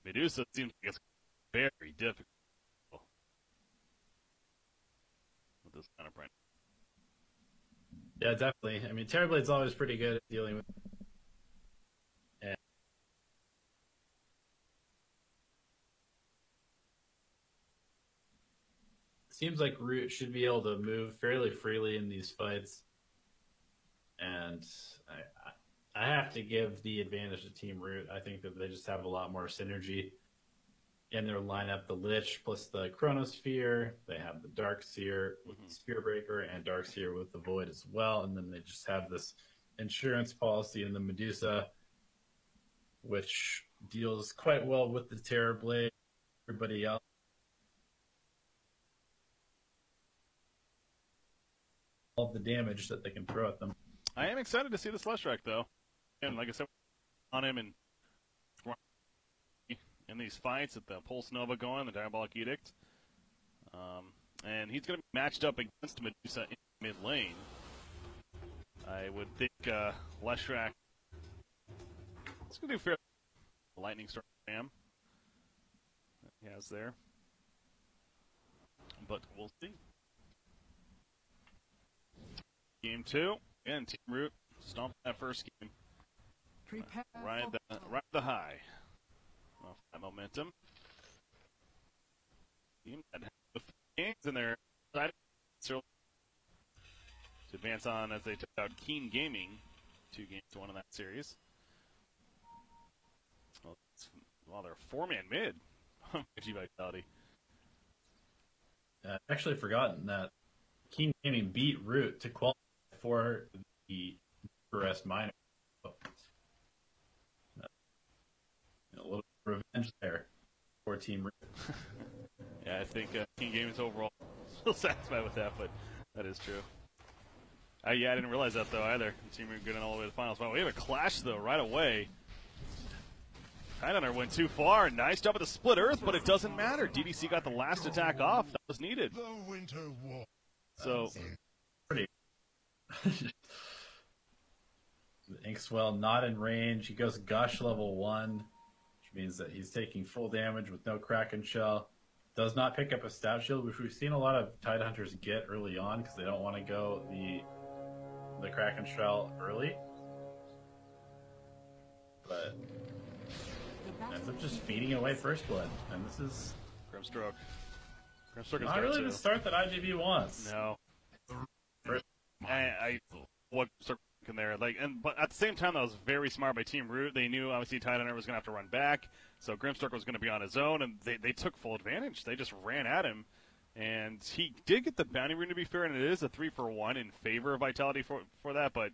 Medusa seems like it's very difficult with this kind of print. Yeah, definitely. I mean, Terrorblade's always pretty good at dealing with. And seems like Root should be able to move fairly freely in these fights, and I have to give the advantage to Team Root. I think that they just have a lot more synergy in their lineup. The Lich plus the Chronosphere. They have the Darkseer with the Spear Breaker and Darkseer with the Void as well. And then they just have this insurance policy in the Medusa, which deals quite well with the Terrorblade. Everybody else. All of the damage that they can throw at them. I am excited to see this Leshrac, though. And like I said, on him and in these fights at the Pulse Nova going, the Diabolic Edict. And he's going to be matched up against Medusa in mid lane. I would think Leshrac is going to do fair. Lightning Storm Spam that he has there. But we'll see. Game 2. Again, Team Root stomped that first game. Prepare Ride the high off that momentum. Team that has the games in their side to advance on as they took out Keen Gaming 2-1 in that series. Well, they're a 4-man mid. G Vitality. I've actually forgotten that Keen Gaming beat Root to qualify for the Rest Minor. A little revenge there for Team Root. Yeah, I think Team Games overall still satisfied with that, but that is true. Yeah, I didn't realize that though either. Team Root getting all the way to the finals. Wow, we have a clash though right away. Tidehunter went too far. Nice job at the split earth, but it doesn't matter. DDC got the last attack off. That was needed. The winter war. So, pretty. Inkswell not in range. He goes Gush level 1, which means that he's taking full damage with no Kraken Shell. Does not pick up a Stab Shield, which we've seen a lot of Tidehunters get early on because they don't want to go the Kraken Shell early. But ends up just feeding away First Blood, and this is Grimstroke. Grimstroke is not really the start that IGB wants. No. I what in there but at the same time that was very smart by Team Root. They knew obviously Tidehunter was going to have to run back, so Grimstroke was going to be on his own, and they took full advantage. They just ran at him, and he did get the bounty rune to be fair, and it is a 3-for-1 in favor of Vitality for that. But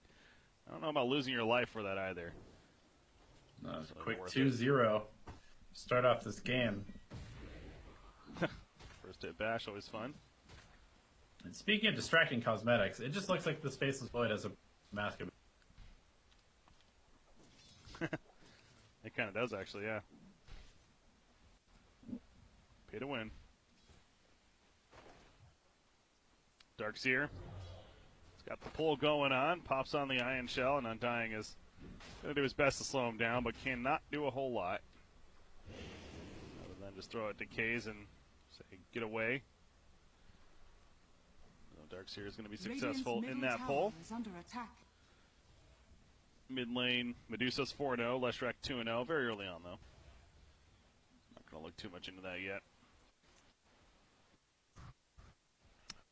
I don't know about losing your life for that either. No, quick 2-0. Start off this game. First hit bash, always fun. And speaking of distracting cosmetics, it just looks like this Faceless Void has a mask of. It kind of does, actually, yeah. Pay to win. Darkseer. He's got the pull going on. Pops on the Ion Shell, and Undying is going to do his best to slow him down, but cannot do a whole lot. Other than just throw out decays and say, get away. Darkseer is going to be successful in that pull. Mid lane, Medusa's 4-0, Leshrac 2-0, very early on though. Not going to look too much into that yet.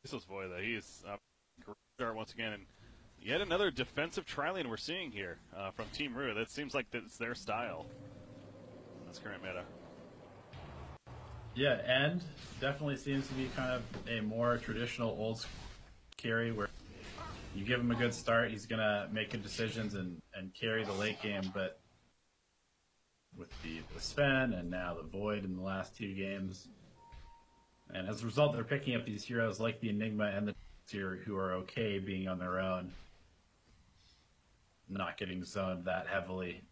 This was Void though, he is up start once again, and yet another defensive tri-lane we're seeing here from Team Root. That seems like it's their style in this current meta. Yeah, and definitely seems to be kind of a more traditional old school carry where you give him a good start, he's going to make good decisions and carry the late game. But with the Sven and now the Void in the last 2 games, and as a result, they're picking up these heroes like the Enigma and the Seer who are okay being on their own, not getting zoned that heavily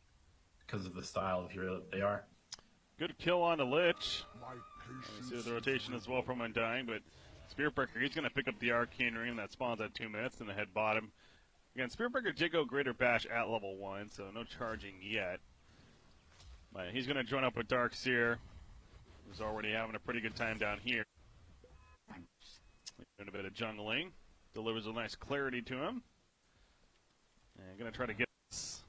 because of the style of hero that they are. Good kill on the Lich. See the rotation as well from Undying, but Spearbreaker, he's going to pick up the Arcane Ring that spawns at 2 minutes and the head bottom. Again, Spearbreaker did go Greater Bash at level 1, so no charging yet. But he's going to join up with Darkseer, who's already having a pretty good time down here. Doing a bit of jungling. Delivers a nice clarity to him. And going to try to get this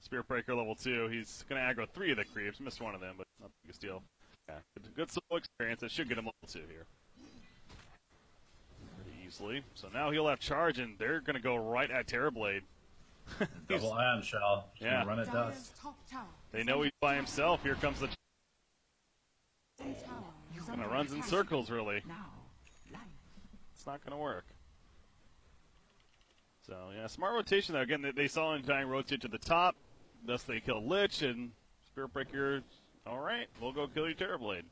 Spearbreaker level 2. He's going to aggro 3 of the creeps. Missed one of them, but not the biggest deal. Yeah, good solo experience. That should get him level 2 here. Pretty easily. So now he'll have charge, and they're going to go right at Terrorblade. Double Ion Shell. Just yeah. Run at dust. They know he's by himself. Here comes the... Kind of runs in circles, really. It's not going to work. So, yeah, smart rotation, though. Again, they saw Undying rotate to the top. Thus, they kill Lich, and Spearbreaker... All right, we'll go kill you, Terrorblade.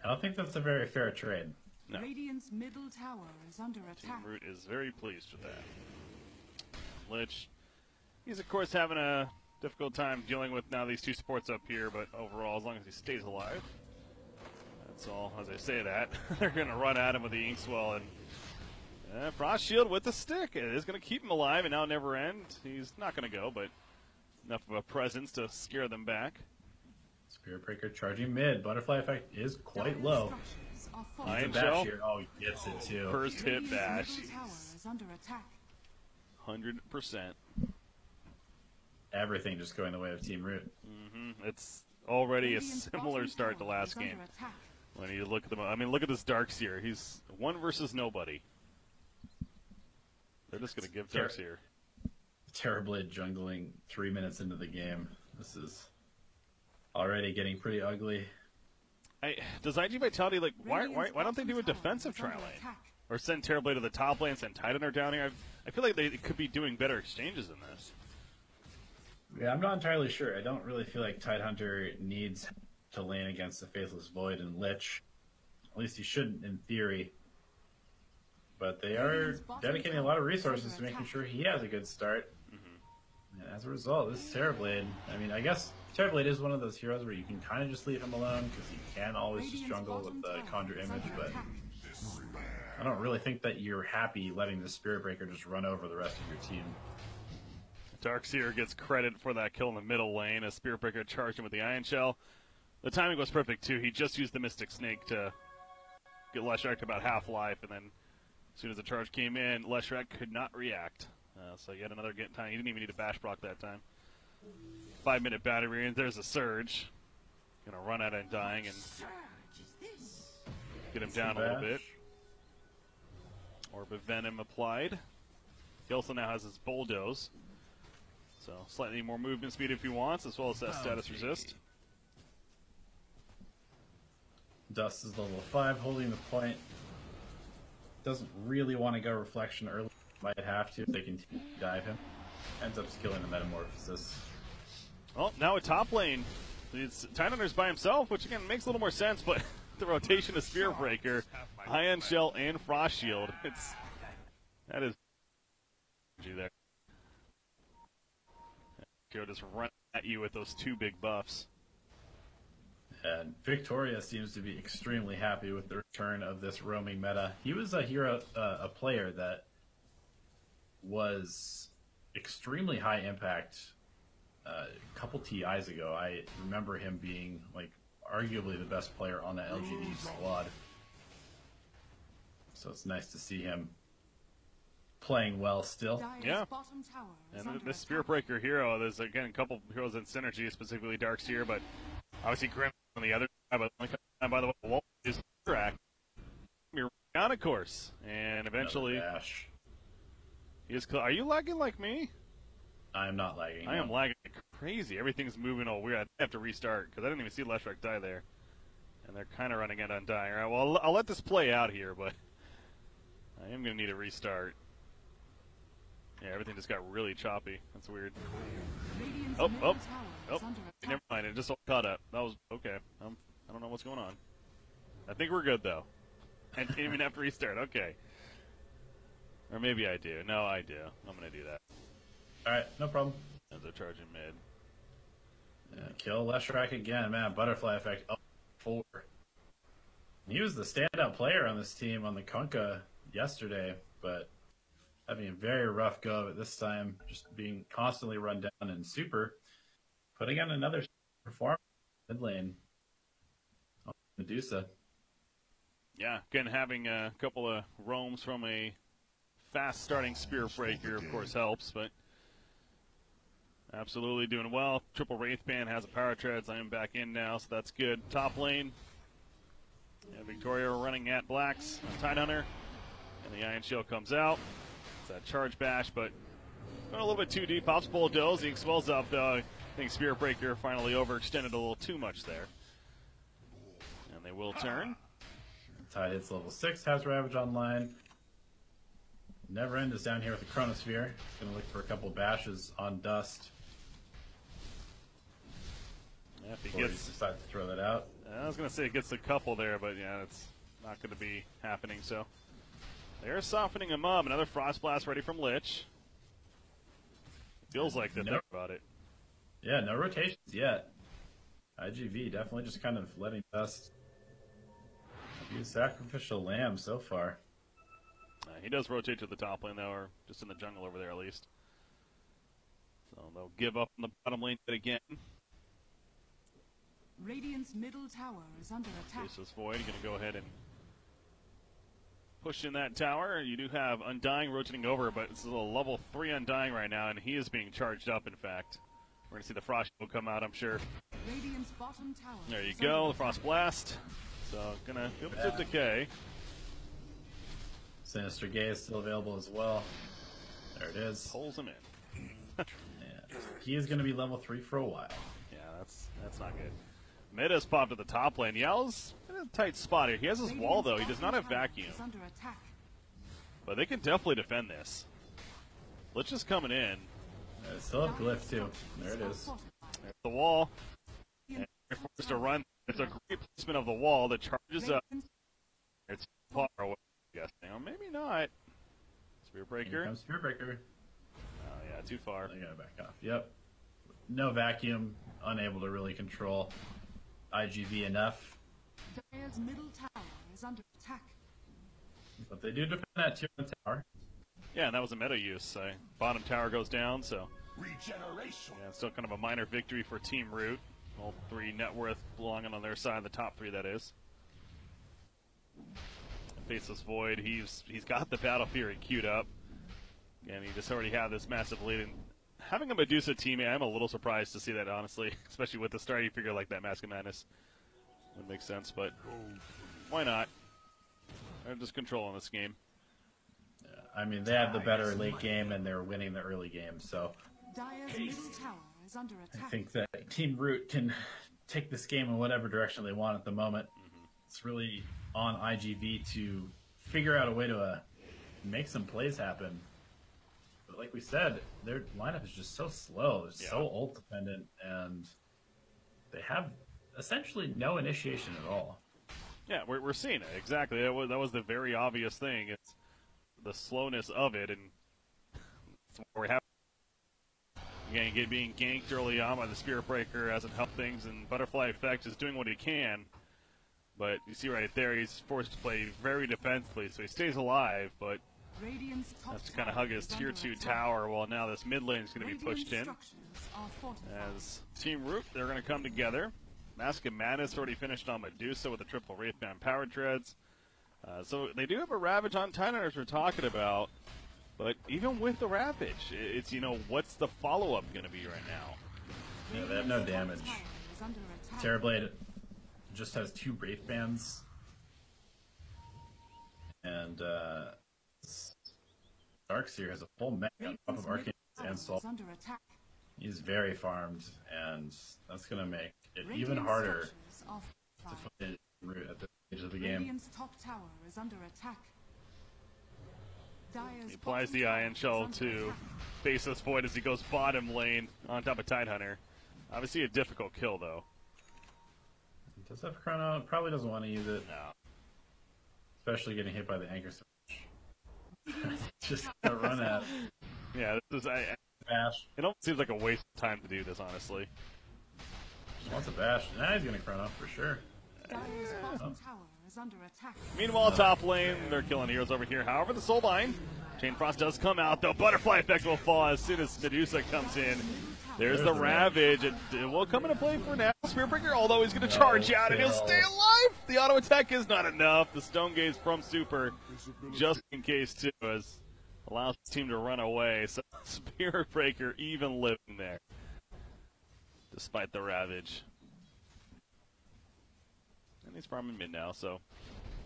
I don't think that's a very fair trade. No. Radiant's middle tower is under attack. Team Root is very pleased with that. Lich, he's of course having a difficult time dealing with now these 2 supports up here, but overall, as long as he stays alive, that's all. As I say that, they're going to run at him with the Inkswell, and Frost Shield with the stick. It is going to keep him alive, and now never end. He's not going to go, but enough of a presence to scare them back. Spearbreaker charging mid. Butterfly effect is quite low. Ion Shell. Shell. Oh, he gets it too. First hit bash. Is under attack. 100%. Everything just going the way of Team Root. It's already a similar start to last game. When you look at them, I mean, look at this Darkseer. He's 1 versus nobody. They're just going to give Darkseer. Terrorblade jungling 3 minutes into the game. This is already getting pretty ugly. Does IG Vitality, like, why don't they do a defensive tri-lane? or send Terrorblade to the top lane, send Tidehunter down here. I feel like they could be doing better exchanges than this. Yeah, I'm not entirely sure. I don't really feel like Tidehunter needs to lane against the Faithless Void and Lich. At least he shouldn't, in theory. But they are dedicating a lot of resources to making sure he has a good start. And as a result, this Terrorblade, I mean, I guess Terrorblade is one of those heroes where you can kind of just leave him alone because he can always just jungle with the Conjure Image, but I don't really think that you're happy letting the Spirit Breaker just run over the rest of your team. Darkseer gets credit for that kill in the middle lane as Spirit Breaker charged him with the Ion Shell. The timing was perfect, too. He just used the Mystic Snake to get Leshrac to about half life, and then as soon as the charge came in, Leshrac could not react. So yet another get time. He didn't even need a bash block that time. 5-minute battery, and there's a Surge. Gonna run out and dying and get him down a little bit. Orb of Venom applied. He also now has his Bulldoze. So slightly more movement speed if he wants, as well as that status resist. Dust is level 5, holding the point. Doesn't really want to go Reflection early. Might have to if they continue to dive him. Ends up skilling the Metamorphosis. Well, now a top lane. It's Tidehunter's by himself, which again makes a little more sense, but the rotation of Spirit Breaker, Ion Shell, and Frost Shield. That is there. Hero just run at you with those two big buffs. And Victoria seems to be extremely happy with the return of this roaming meta. He was a hero, a player that was extremely high impact a couple TIs ago. I remember him being like arguably the best player on that LGD squad. So it's nice to see him playing well still. Yeah. And this Spirit Breaker hero, there's again a couple heroes in synergy, specifically Darkseer, but obviously Grim on the other side. But by the way, Wall is track. You're on a course, and eventually. Are you lagging like me? I am not lagging. I am lagging crazy. Everything's moving all weird. I have to restart because I didn't even see Leshrac die there. And they're kind of running out on dying. All right, well, I'll let this play out here, but I am going to need a restart. Yeah, everything just got really choppy. That's weird. Oh, never mind. It just all caught up. That was okay. I don't know what's going on. I think we're good, though. I didn't even have to restart. Okay. Or maybe I do. No, I do. I'm going to do that. Alright, no problem. As they're charging mid. Yeah, kill Leshrac again. Man, Butterfly Effect up 4. He was the standout player on this team on the Kunkka yesterday, but having a very rough go of it this time, just being constantly run down in super, putting on another performance mid lane on Medusa. Yeah, again, having a couple of roams from a fast-starting Spirit Breaker, of course, helps, but absolutely doing well. Triple Wraith Band has a Power Treads. I am back in now, so that's good. Top lane, yeah, Victoria running at Blacks on Tidehunter, and the Ion Shield comes out. It's that charge bash, but going a little bit too deep. Pops Bulldoze. He swells up, though. I think Spirit Breaker finally overextended a little too much there. And they will turn. Tide hits level 6, has Ravage online. Neverend is down here with the Chronosphere. He's going to look for a couple bashes on Dust. Yeah, if he decides to throw that out. I was going to say it gets a couple there, but yeah, it's not going to be happening. So they're softening him up. Another Frost Blast ready from Lich. Feels like they're about it. Yeah, no rotations yet. IGV definitely just kind of letting Dust be a sacrificial lamb so far. He does rotate to the top lane, though, or just in the jungle over there at least. So they'll give up on the bottom lane yet again. Radiant's middle tower is under attack. Faceless Void going to go ahead and push in that tower. You do have Undying rotating over, but it's a level 3 Undying right now, and he is being charged up, in fact. We're going to see the Frost will come out, I'm sure. Radiant's bottom tower. There you go, the Frost Blast. So going to go to decay. Sinister Gaze is still available as well. There it is. Pulls him in. Yeah. He is going to be level 3 for a while. Yeah, that's not good. Mida's popped to the top lane. Yell's in a tight spot here. He has his wall, though. He does not have vacuum. Under attack. But they can definitely defend this. Glitch is coming in. Still have Glyph too. There it is. There's the wall. And they're forced to run. It's a great placement of the wall that charges up. It's far away, I'm guessing. Or maybe not. Spear Breaker. Here comes Spear Breaker. Oh, yeah, too far. They gotta back off. Yep. No vacuum. Unable to really control IGV enough. Dire's middle tower is under attack. But they do defend that tier on the tower. Yeah, and that was a meta use. Bottom tower goes down, so Regeneration. yeah, still kind of a minor victory for Team Root. All three net worth belonging on their side, the top three, that is. Faceless Void, he's got the Battle Fury queued up, and he just already had this massive lead. And having a Medusa teammate, I'm a little surprised to see that, honestly, especially with the starting figure like that, Mask of Madness. Would make sense, but why not? They're just controlling this game. I mean, they have the better late game, and they're winning the early game, so Dire's middle tower is under I attack. think that Team Root can take this game in whatever direction they want at the moment. It's really on IGV to figure out a way to make some plays happen. But like we said, their lineup is just so slow. It's so ult dependent, and they have essentially no initiation at all. Yeah, we're seeing it, exactly. That was the very obvious thing. It's the slowness of it, and that's what we have. Again, being ganked early on by the Spirit Breaker hasn't helped things, and Butterfly Effect is doing what he can. But you see right there, he's forced to play very defensively, so he stays alive, but Radiant's top has to kind of tower hug his is tier under 2 attack. tower, while now this mid lane is going to be pushed in. Radiant structures are fortified. As Team Root, they're going to come together. Mask of Madness already finished on Medusa with a triple Wraithbound Power Treads. So they do have a Ravage on Titaners we're talking about, but even with the Ravage, it's, you know, what's the follow-up going to be right now? Yeah, they have no damage. Tower is under attack. Terrorblade just has 2 Wraith Bands. And Darkseer has a full mech on top of Arcane and Salt. Is under attack. He's very farmed, and that's going to make it even Radiant harder structures are to fortified. find Root at this stage of the game. Radiant's top tower is under attack. Dire's He applies bottom the tower Iron is Shell under to attack. Faceless Void as he goes bottom lane on top of Tidehunter. Obviously a difficult kill, though. Does have Chrono, probably doesn't want to use it, No. especially getting hit by the Anchor Smash. Just gonna run at Yeah, this is... Bash. it almost seems like a waste of time to do this, honestly. Just wants a Bash. Now he's gonna Chrono for sure. Dire's bottom tower is under attack. Meanwhile, top lane, they're killing heroes over here. However, the Soulbind, Chain Frost does come out, though. Butterfly Effect will fall as soon as Medusa comes in. There's the Ravage. It will come into play for now. Spearbreaker, although he's going to charge out and he'll stay alive. The auto attack is not enough. The Stone Gaze from Super, just in case, too, as allows his team to run away. So Spearbreaker even living there, despite the Ravage. And he's farming mid now, so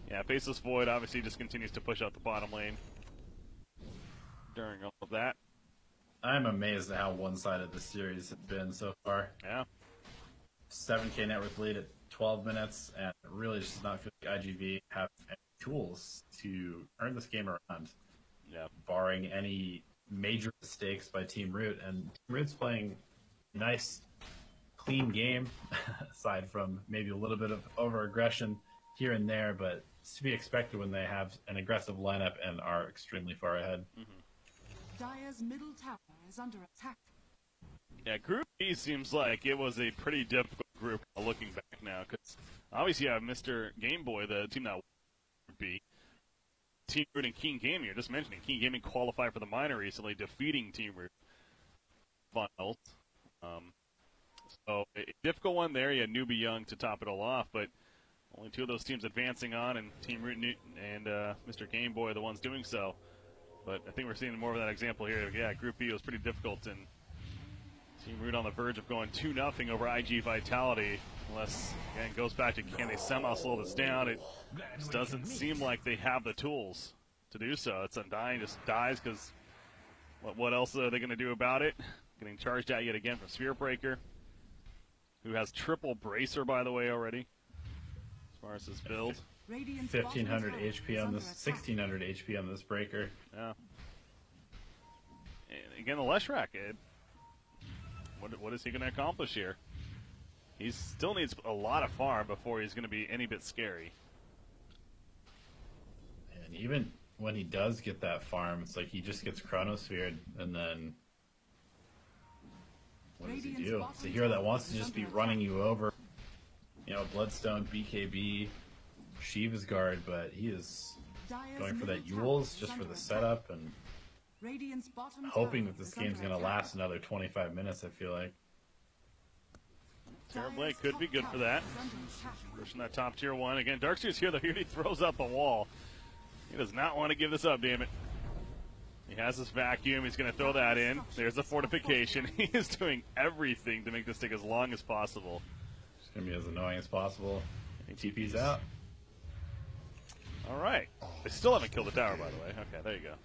yeah, Faceless Void obviously just continues to push out the bottom lane during all of that. I'm amazed at how one-sided this series has been so far. Yeah. 7K net worth lead at 12 minutes, and it really just does not feel like IGV have any tools to turn this game around. Yeah. Barring any major mistakes by Team Root, and Team Root's playing a nice, clean game, aside from maybe a little bit of over-aggression here and there, but it's to be expected when they have an aggressive lineup and are extremely far ahead. Dire's middle tower is under attack. Yeah, Group B seems like it was a pretty difficult group looking back now, because obviously you have Mr. Game Boy, the team that would be Team Root and King Gaming. You're just mentioning King Gaming qualified for the minor recently, defeating Team Root finals. So a difficult one there. You had Newbie Young to top it all off, but only 2 of those teams advancing on, and Team Root and Mr. Game Boy are the ones doing so. But I think we're seeing more of that example here. Yeah, Group B was pretty difficult, and Team Root on the verge of going 2-0 over IG Vitality. Unless, again, it goes back to can they somehow slow this down. It just doesn't seem like they have the tools to do so. It's Undying just dies because what else are they going to do about it? Getting charged at yet again from Spearbreaker, who has triple Bracer, by the way, already, as far as his build. Radiant's 1500 bottom tower HP is on under this, attack. 1600 HP on this breaker. Yeah. And again, the Leshrac, what is he going to accomplish here? He still needs a lot of farm before he's going to be any bit scary. And even when he does get that farm, it's like he just gets chronosphered, and then what does he do? It's a hero that wants to just be running you over. You know, Bloodstone, BKB, Shiva's Guard, but he is going for that Yules just for the setup and Radiant's bottom hoping tower that this is game's under going to attack. last another 25 minutes, I feel like. Terrorblade could be good for that. Pushing that top tier one. Again, Darkseer's here, though. Here he throws out the wall. He does not want to give this up, damn it. He has this vacuum. He's going to throw that in. There's the fortification. He is doing everything to make this take as long as possible. It's going to be as annoying as possible. And TP's out. All right. They still haven't killed the tower, by the way. Okay, there you go.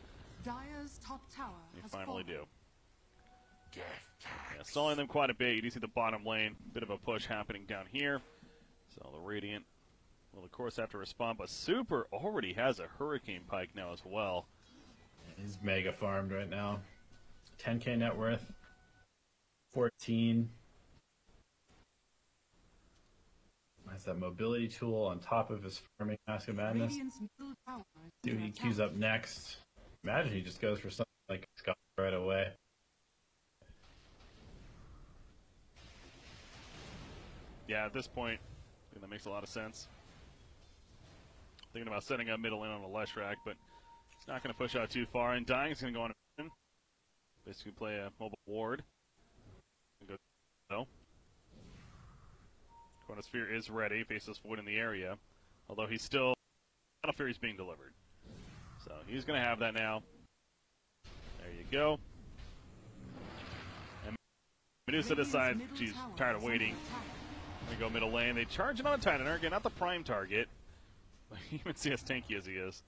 Dyer's top tower They has finally fallen. do. Yeah, stalling them quite a bit. You do see the bottom lane. Bit of a push happening down here. So the Radiant will, of course, have to respond. But Super already has a Hurricane Pike now as well. He's mega farmed right now. 10k net worth. 14. Has that mobility tool on top of his farming Mask of Madness. Radiant's middle tower is See what under he attack. queues up next. Imagine he just goes for something like Scott right away. Yeah, at this point, I think that makes a lot of sense. Thinking about setting up middle lane on a Leshrac, but it's not going to push out too far. And Dying's going to go on a mission. Basically play a mobile ward. No. Chronosphere is ready. Faceless Void in the area. Although he's still... Battlefury is being delivered. So he's going to have that now. There you go. And Medusa decides she's tired of waiting. Going to go middle lane. They charge it on a Titanour. Again, not the prime target. But you can see as tanky as he is.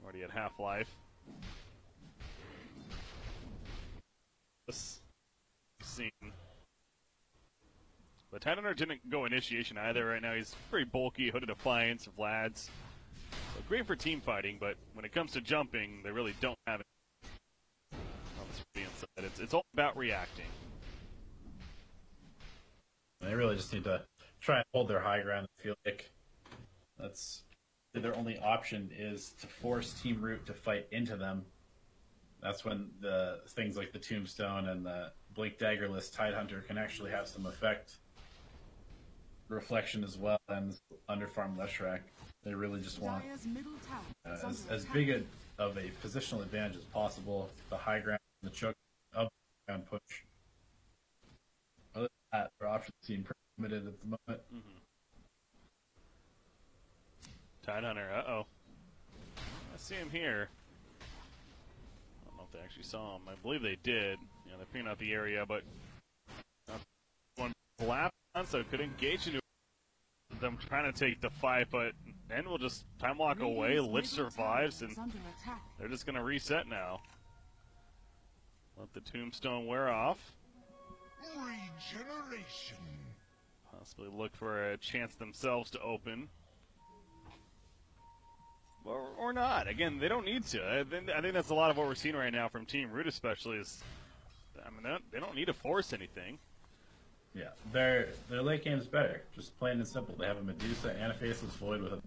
Already at half-life. This scene. But Titanour didn't go initiation either. Right now he's pretty bulky. Hooded Defiance, Vlad's. So great for team fighting, but when it comes to jumping, they really don't have it on the screen side. It's all about reacting. They really just need to try and hold their high ground. I feel like that's their only option is to force Team Root to fight into them. That's when the things like the Tombstone and the Blink Daggerless Tidehunter can actually have some effect. Reflection as well, and underfarm Leshrac. They really just want Dyer's middle tower is under as attack. big of a positional advantage as possible. The high ground, the choke of the ground push. Other than that, their options seem pretty limited at the moment. Tidehunter, uh-oh. I see him here. I don't know if they actually saw him. I believe they did. You know, they're picking out the area, but one lap on, so it could engage into them trying to take the fight, but then we'll just time walk away. Radiant's Lich middle survives, tower and is under attack. they're just going to reset now. Let the Tombstone wear off. Regeneration. Possibly look for a chance themselves to open. Or not. Again, they don't need to. I think that's a lot of what we're seeing right now from Team Root especially is, I mean, they don't need to force anything. Yeah, their late game's better. Just plain and simple. They have a Medusa and a Faceless Void with a...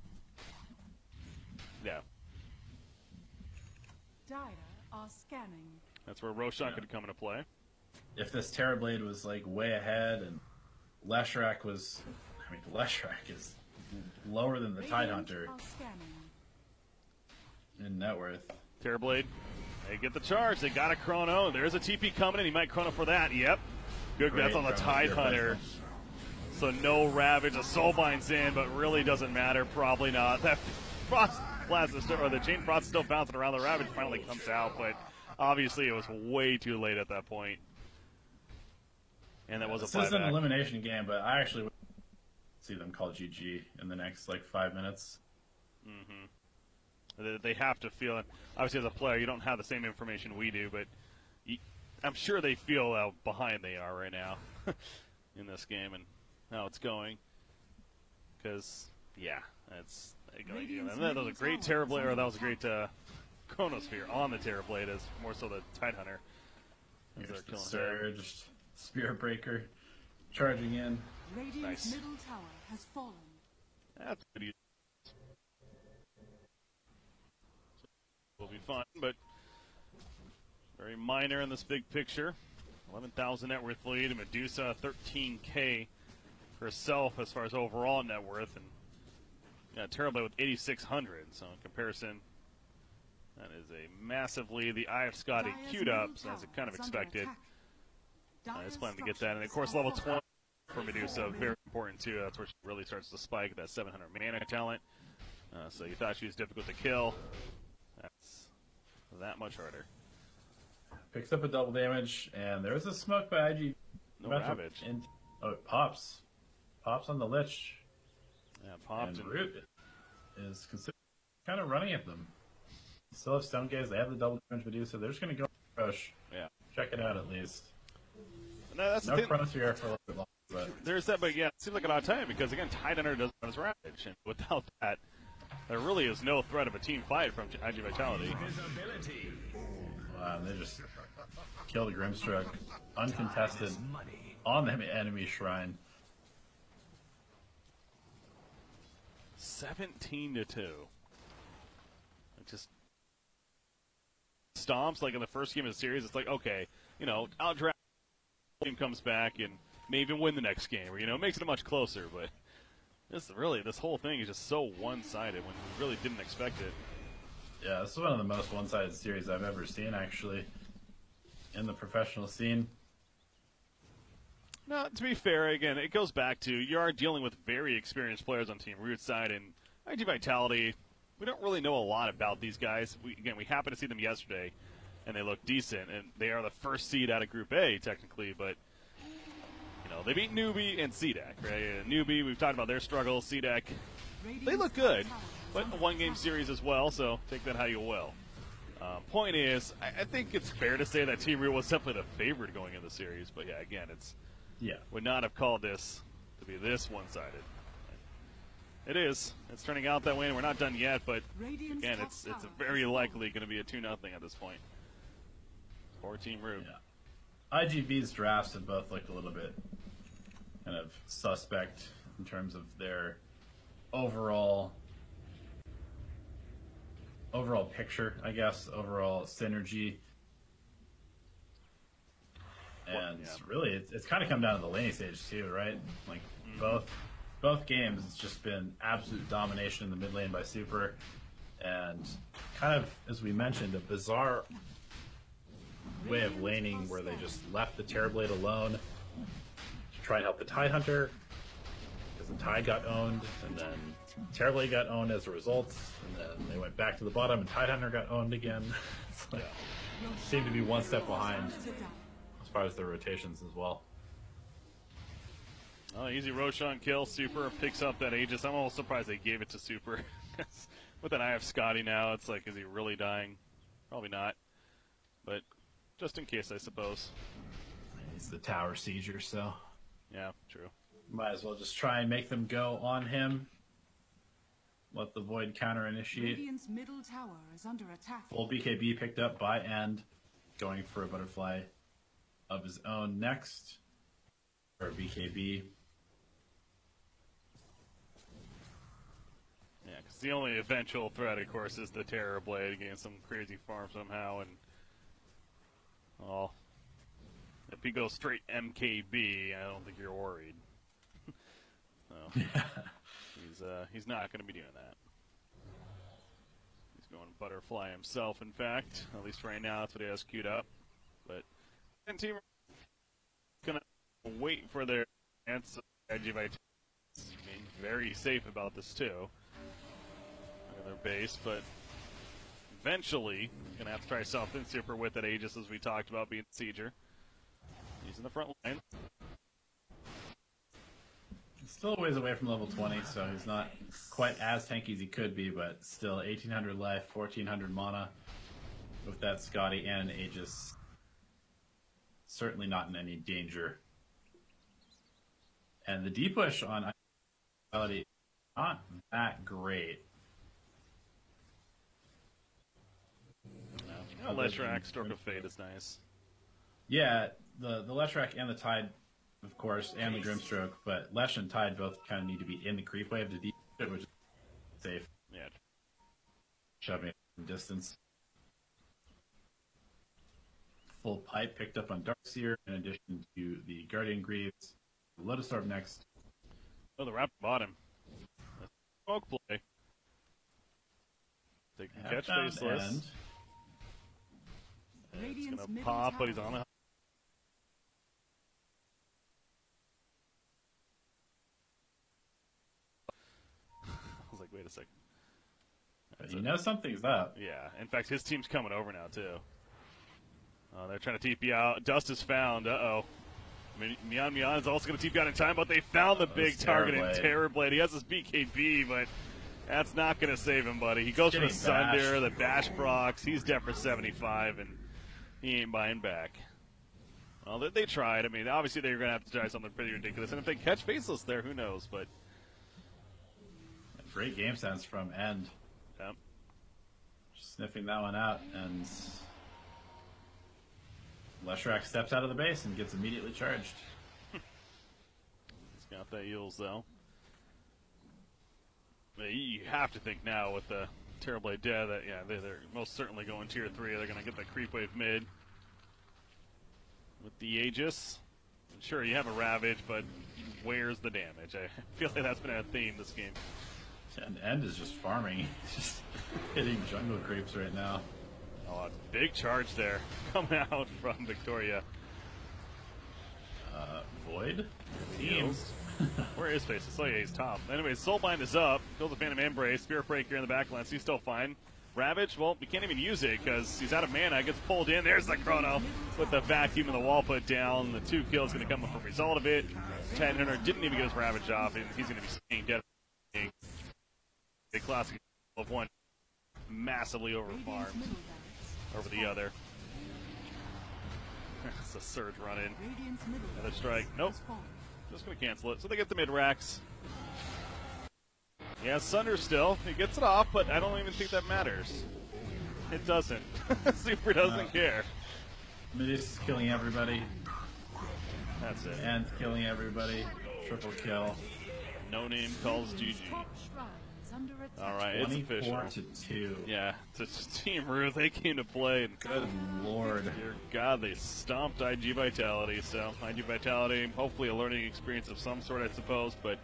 Yeah. Dyer are scanning. That's where Roshan could come into play. If this Terrorblade was like way ahead and Leshrac was... I mean, Leshrac is lower than the Radiant Tidehunter are scanning. in net worth. Terrorblade, they get the charge. They got a chrono. There's a TP coming in. He might chrono for that. Yep. Good. Great That's on the chrono. Tidehunter. So no Ravage. A Soulbind's in, but really doesn't matter. Probably not. That Frost Blast is still, or the Chain Frost is still bouncing around. The Ravage finally comes out, but obviously it was way too late at that point. And that was a This is an buyback. elimination game, but I actually would see them call GG in the next like 5 minutes. They have to feel it. Obviously, as a player, you don't have the same information we do, but I'm sure they feel how behind they are right now in this game and how it's going. Because, yeah, That's that was a great Terrorblade, or that was a great Chronosphere on the Terrorblade, as more so the Tidehunter. Here's the Surge, Spirit Breaker, charging in. Radiant's middle tower has fallen. That's pretty. Will be fun, but very minor in this big picture. 11,000 net worth lead, and Medusa 13K herself as far as overall net worth, and yeah, Terrorblade with 8,600. So in comparison, that is a massive lead. The Eye of Scotty queued up, so as it kind of expected. I just planning to get that, and of course level 20 for Medusa, very important too. That's where she really starts to spike, that 700 mana talent. So you thought she was difficult to kill. That's that much harder. Picks up a double damage, and there's a smoke by IG. No Ravage. Oh, it pops. Pops on the Lich. Yeah, popped. And Root is kind of running at them. Still have Stone Gaze. They have the double damage Medusa. They're just going to go rush. Yeah. Check it out at least. No, that's no Chronosphere for a little bit longer. But there's that, but yeah, it seems like an odd time because, again, Tidehunter doesn't have his Ravage. And without that, there really is no threat of a team fight from IG Vitality. Wow, they just killed a Grimstruck uncontested on the enemy shrine. 17-2. It just stomps like in the first game of the series. It's like, okay, you know, outdraft team comes back and may even win the next game, or it makes it much closer. But this whole thing is just so one-sided when we really didn't expect it. Yeah, this is one of the most one-sided series I've ever seen, actually, in the professional scene. No, to be fair, again, it goes back to you are dealing with very experienced players on Team Root's side, and IG Vitality, we don't really know a lot about these guys. We happened to see them yesterday, and they look decent, and they are the first seed out of Group A, technically, but, they beat Newbie and CDAC, right? Newbie, we've talked about their struggles. CDAC, they look good, but a one-game series as well, so take that how you will. Point is, I think it's fair to say that Team Root was definitely the favorite going in the series, but yeah, again, would not have called this to be this one-sided. It is. It's turning out that way, and we're not done yet, but again, it's very likely going to be a 2-0 at this point for Team Root. Yeah. IGV's drafts have both looked a little bit kind of suspect in terms of their overall picture, I guess, overall synergy. And really, it's kind of come down to the laning stage too, right? Like both games, it's just been absolute domination in the mid lane by Super, and kind of, as we mentioned, a bizarre way of laning where they just left the Terrorblade alone to try and help the Tidehunter, because the Tide got owned, and then Terrorblade got owned as a result, and then they went back to the bottom, and Tidehunter got owned again. It's like, seemed to be one step behind as far as their rotations as well. Oh, easy Roshan kill. Super picks up that Aegis. I'm almost surprised they gave it to Super. With an Eye of Scotty now, it's like, is he really dying? Probably not. But just in case, I suppose. He's the tower sieger, so yeah, true. Might as well just try and make them go on him. Let the Void counter initiate. Radiant's middle tower is under attack. Full BKB picked up by End, going for a butterfly of his own next. Or BKB. Yeah, because the only eventual threat, of course, is the Terrorblade against some crazy farm somehow, and if he goes straight MKB, I don't think you're worried. So he's not going to be doing that. He's going butterfly himself, in fact. At least right now, that's what he has queued up. But team going to wait for their answer. IG Vitality being very safe about this too. Under their base, but eventually going to have to try something. Super with that Aegis, as we talked about, being Sieger. He's in the front line. He's still a ways away from level 20, so he's not quite as tanky as he could be, but still 1,800 life, 1,400 mana with that Scotty and an Aegis. Certainly not in any danger. And the D push on Vitality not that great. No, Leshrac, Stroke of Fate is nice. Yeah, the Leshrac and the Tide, of course, and the Grimstroke, but Lesh and Tide both kind of need to be in the creep wave to deal with it, which is safe. Yeah. Shoving it from distance. Full pipe picked up on Darkseer, in addition to the Guardian Greaves. Lotus Orb next. Oh, the Raptor bottom. Smoke play. They can catch Faceless. It's going to pop, but he's on the... I was like, wait a second. You know something's up. Yeah. In fact, his team's coming over now, too. They're trying to TP out. Dust is found. Uh-oh. Mian is also going to TP out in time, but they found the big target in Terrorblade. He has his BKB, but that's not going to save him, buddy. He goes for the Sunder, the Bash Procs. He's dead for 75, and he ain't buying back. Well, they tried. I mean, obviously they're going to have to try something pretty ridiculous. And if they catch Faceless there, who knows? But great game sense from End. Yep. Just sniffing that one out, and Leshrac steps out of the base and gets immediately charged. He's got that Eels, though. You have to think now with the Terrorblade dead that, yeah, they're most certainly going tier 3. They're going to get the creep wave mid with the Aegis. And sure, you have a Ravage, but where's the damage? I feel like that's been a theme this game. And End is just farming. He's just hitting jungle creeps right now. Oh, a big charge there coming out from Victoria. Void? Teams. Where is Faceless? Oh, yeah, he's top. Anyway, Soulbind is up. Kills the Phantom Embrace. Spirit Breaker in the backline. So he's still fine. Ravage, well, he can't even use it because he's out of mana. Gets pulled in. There's the Chrono with the vacuum and the wall put down. The 2 kills going to come up as a result of it. Chad Hunter didn't even get his Ravage off, and he's going to be staying dead. A classic of one massively overfarmed over the other. That's a surge run in. Another strike. Nope. Just going to cancel it. So they get the mid-racks. Yeah, Sunder still. He gets it off, but I don't even think that matters. It doesn't. Super doesn't care. Midis killing everybody. That's it. And killing everybody. Triple kill. No name calls GG. All right, it's official. 24-2. Yeah, it's Team Root. They came to play. And good lord. Dear God, they stomped IG Vitality. So IG Vitality, hopefully a learning experience of some sort, I suppose. But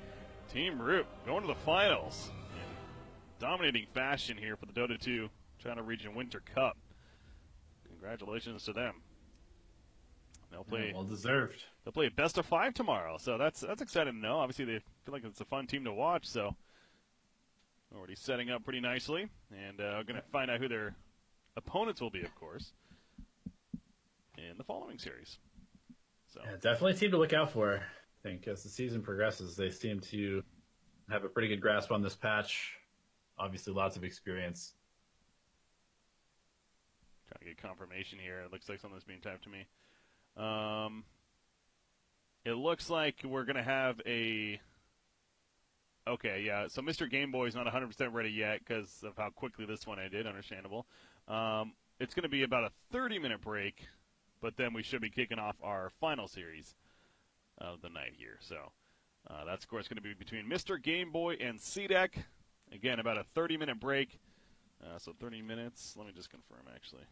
Team Root going to the finals. Dominating fashion here for the Dota 2 China Region Winter Cup. Congratulations to them. They'll play. Well deserved. They'll play best of 5 tomorrow. So that's exciting to know. Obviously, they feel like it's a fun team to watch. So. Already setting up pretty nicely, and going to find out who their opponents will be, of course, in the following series. So yeah, definitely a team to look out for, I think, as the season progresses. They seem to have a pretty good grasp on this patch. Obviously, lots of experience. Trying to get confirmation here. It looks like something's being typed to me. It looks like we're going to have a... Okay, yeah, so Mr. Game Boy is not 100% ready yet because of how quickly this one ended, understandable. It's going to be about a 30-minute break, but then we should be kicking off our final series of the night here. So that's, of course, going to be between Mr. Game Boy and CDEC. Again, about a 30-minute break. So 30 minutes. Let me just confirm, actually.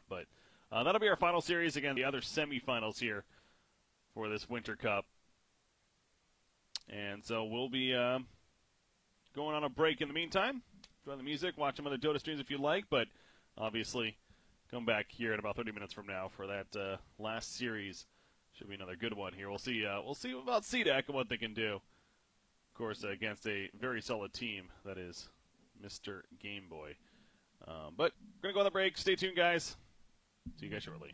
But that'll be our final series. Again, the other semifinals here for this Winter Cup. And so we'll be going on a break in the meantime. Enjoy the music, watch some other Dota streams if you like, but obviously come back here in about 30 minutes from now for that last series. Should be another good one here. We'll see about CDEC and what they can do. Of course, against a very solid team that is Mr. Game Boy. But we're going to go on the break. Stay tuned, guys. See you guys shortly.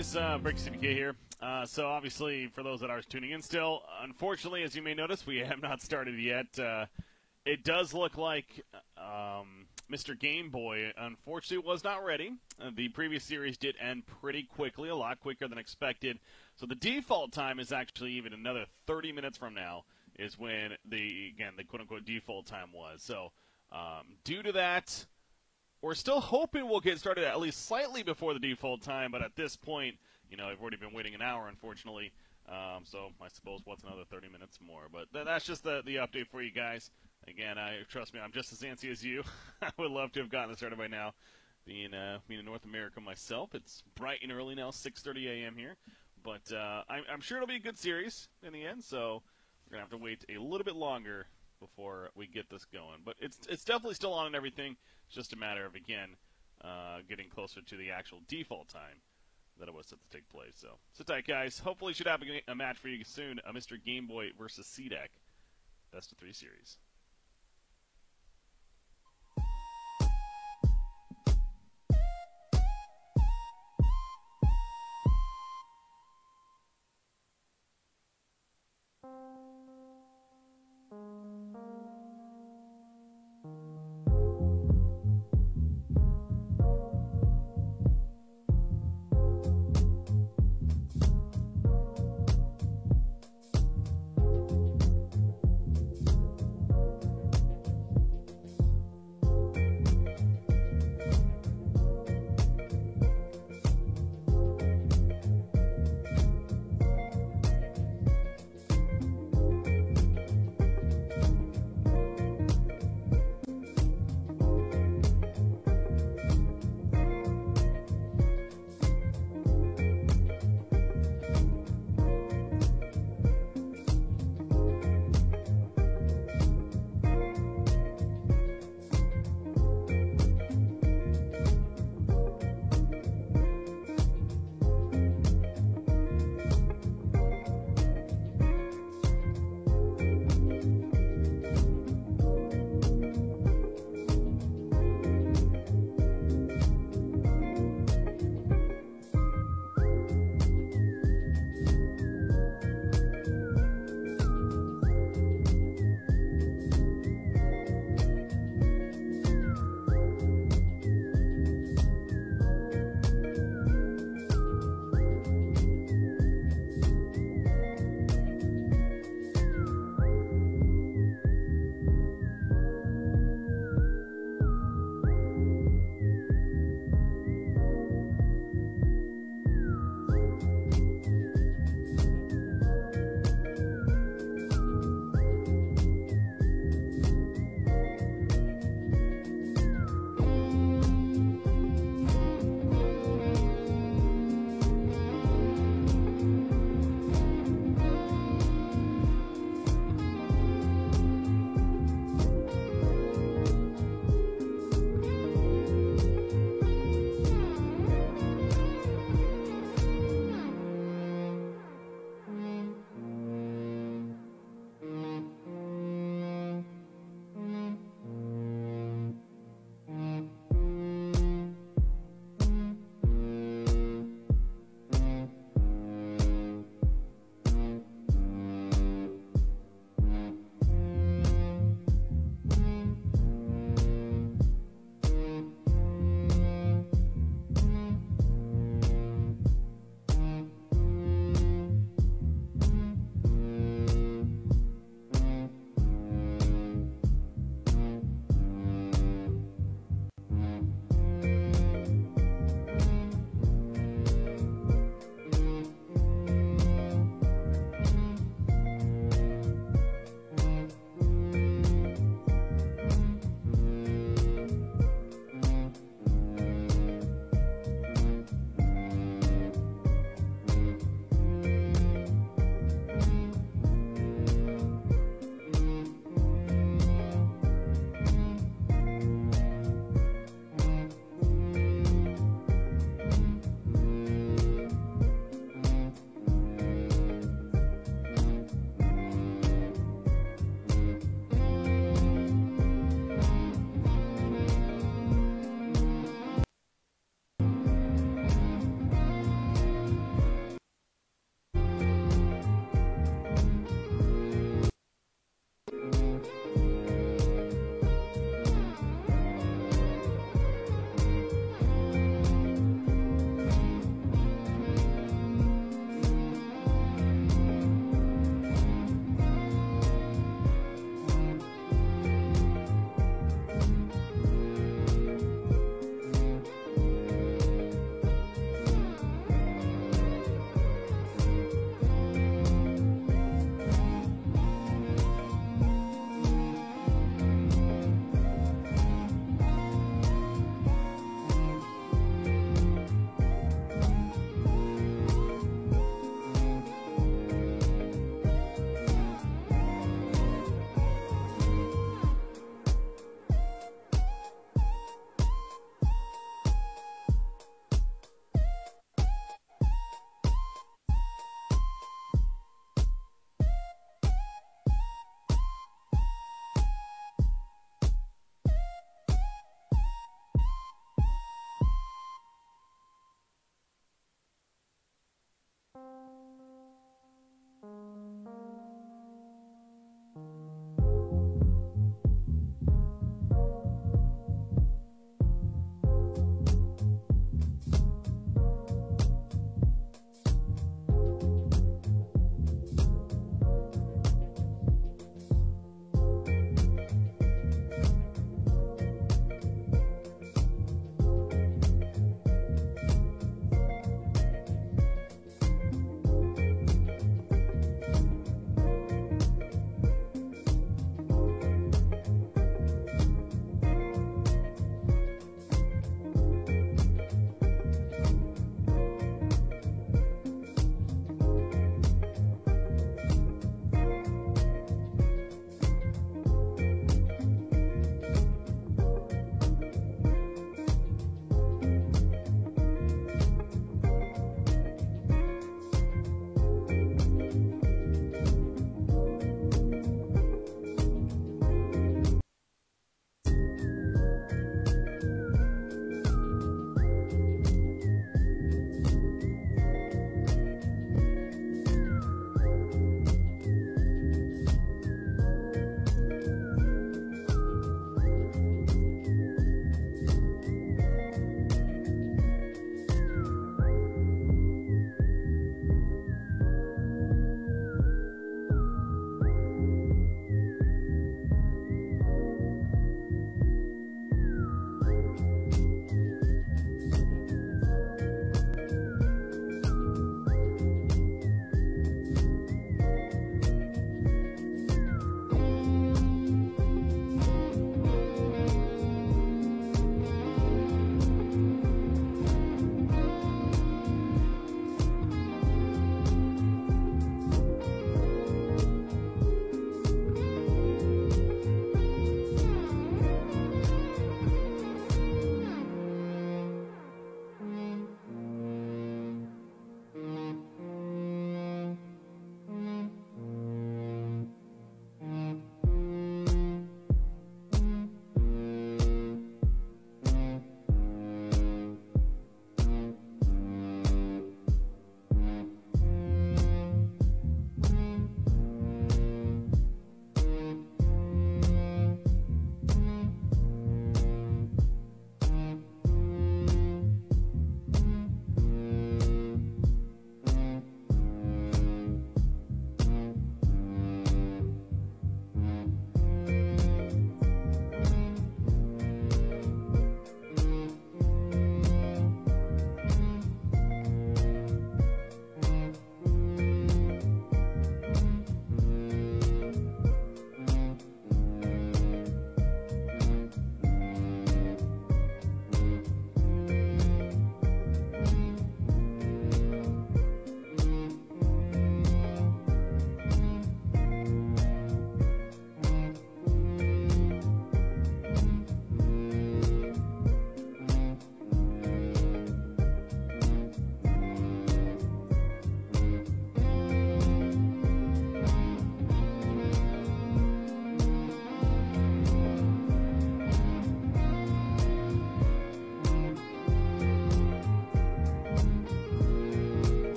guys? BrickCBK here. So obviously, for those that are tuning in still, unfortunately, as you may notice, we have not started yet. It does look like Mr. Game Boy, unfortunately, was not ready. The previous series did end pretty quickly, a lot quicker than expected. So the default time is actually even another 30 minutes from now is when the quote-unquote default time was. So due to that, we're still hoping we'll get started at least slightly before the default time, but at this point, you know, I've already been waiting an hour, unfortunately. So I suppose what's another 30 minutes more. But that's just the update for you guys. Again, trust me, I'm just as antsy as you. I would love to have gotten this started by now. Being in North America myself, it's bright and early now, 6:30 a.m. here. But I'm sure it'll be a good series in the end, so we're going to have to wait a little bit longer before we get this going. But it's definitely still on and everything. It's just a matter of, again, getting closer to the actual default time that it was set to take place. So sit tight, guys. Hopefully should have a match for you soon, a Mr. Game Boy versus C-Deck Best of 3 series.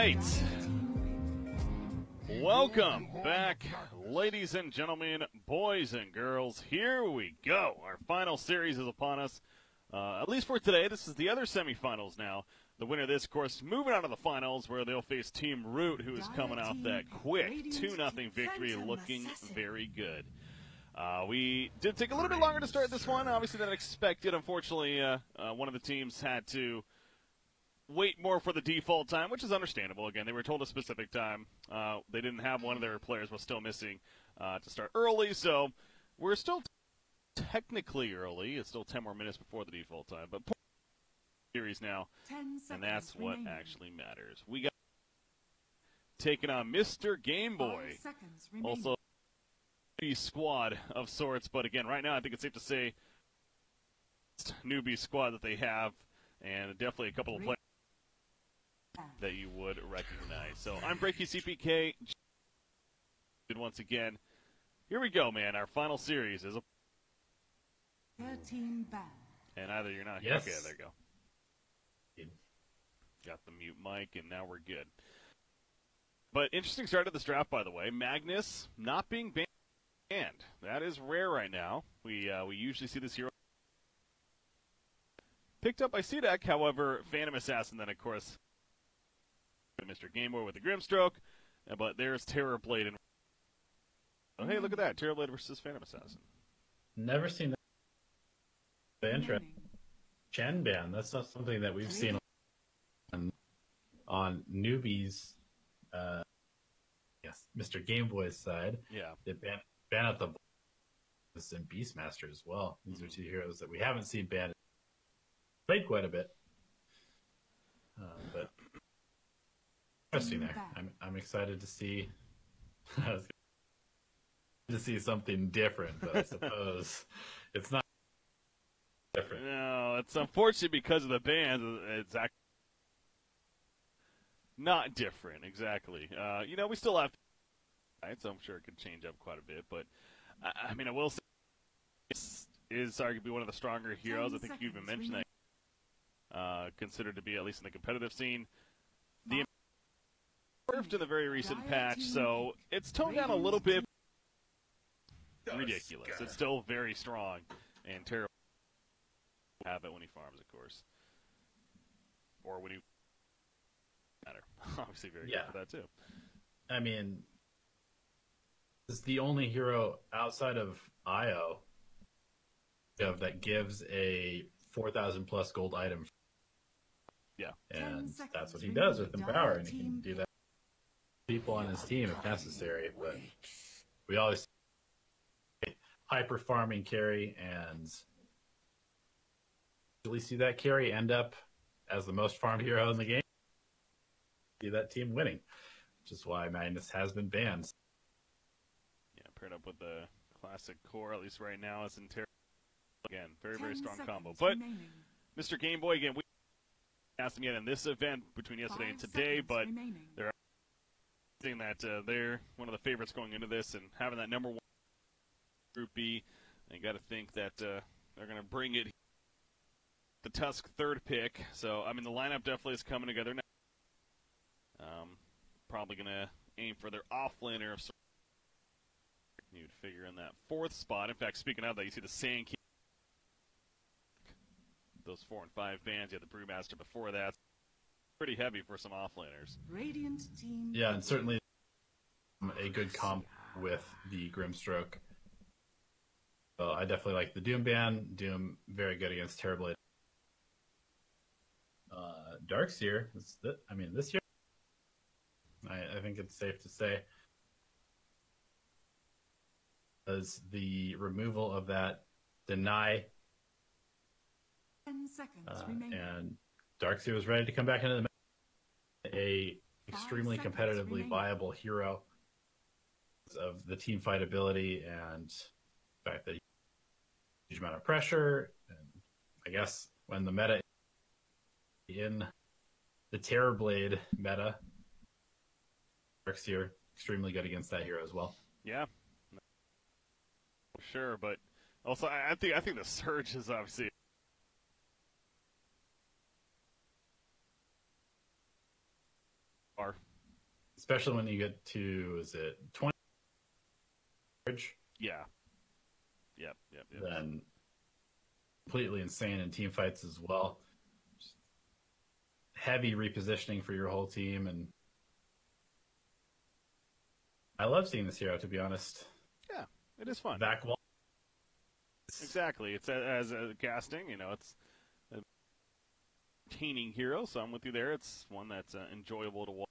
right. Welcome back, ladies and gentlemen, boys and girls. Here we go. Our final series is upon us. At least for today. This is the other semifinals now. The winner of this, of course, moving on to the finals where they'll face Team Root, who is coming off that quick 2-0 victory, looking very good. We did take a little bit longer to start this one, obviously, than expected. Unfortunately, one of the teams had to wait more for the default time, which is understandable. Again, they were told a specific time. They didn't have one of their players was still missing to start early, so we're still technically early. It's still 10 more minutes before the default time, but series now, and that's what actually matters. We got taking on Mr. Game Boy, also a squad of sorts, but again, right now I think it's safe to say newbie squad that they have, and definitely a couple of players that you would recognize. So I'm Breaky CPK. Once again, here we go, man. Our final series is and either you're not here. Yes. Okay, there you go. Got the mute mic, and now we're good. But interesting start of this draft, by the way. Magnus not being banned. That is rare right now. We usually see this hero picked up by CDEC. However, Phantom Assassin then, of course, Mr. Game Boy with the Grimstroke. But there's Terrorblade. And oh, hey, look at that. Terrorblade versus Phantom Assassin. Never seen that. Interesting. Chen ban. That's not something that we've seen on newbies. Yes, Mr. Game Boy's side. Yeah. They ban out the and Beastmaster as well. These are two heroes that we haven't seen banned. Played quite a bit. But interesting there. I'm excited to see something different, but I suppose it's not different. No, it's unfortunate because of the bans. It's actually not different, exactly. We still have, right? So I'm sure it could change up quite a bit. But I mean, I will say, this is arguably one of the stronger heroes. I think you even mentioned that. Considered to be at least in the competitive scene. The nerfed in the very recent patch, so it's toned down a little bit. Ridiculous. It's still very strong and terrible. Have it when he farms, of course, or when he matter. Obviously, very good for that too. I mean, it's the only hero outside of IO that gives a 4,000 plus gold item. Yeah, and that's what he does with Empower, and he can do that to people on his team if necessary. But we always hyper farming carry, and usually see that carry end up as the most farmed hero in the game. See that team winning, which is why Magnus has been banned. Yeah, paired up with the classic core, at least right now, it's in again, very, very strong combo. But Mr. Game Boy, again, we asked him yet in this event between yesterday and today, but they're saying that they're one of the favorites going into this, and having that number one Group B, you got to think that they're going to bring it. The Tusk third pick, so I mean the lineup definitely is coming together now. Probably going to aim for their offlaner of sorts. You'd figure in that fourth spot. In fact, speaking of that, you see the Sand King. Those 4 and 5 bands. You had the Brewmaster before that. Pretty heavy for some offlaners. Radiant team. Yeah, and certainly a good comp with the Grimstroke. So I definitely like the Doom ban. Doom very good against Terrorblade. Darkseer. This year, I think it's safe to say, as the removal of that deny, 10 seconds remaining. and Darkseer was ready to come back into the a extremely competitively viable hero of the team fight ability and the fact that he has a huge amount of pressure. And I guess when the meta in the Terrorblade meta, Darkseer extremely good against that hero as well. Yeah, sure, but also I think the Surge is obviously Are. Especially when you get to, is it 20? Yeah. Yep. Then completely insane in team fights as well. Just heavy repositioning for your whole team, and I love seeing this hero, to be honest. Yeah, it is fun. Back wall. Exactly. It's as a casting, it's a entertaining hero, so I'm with you there. It's one that's enjoyable to watch.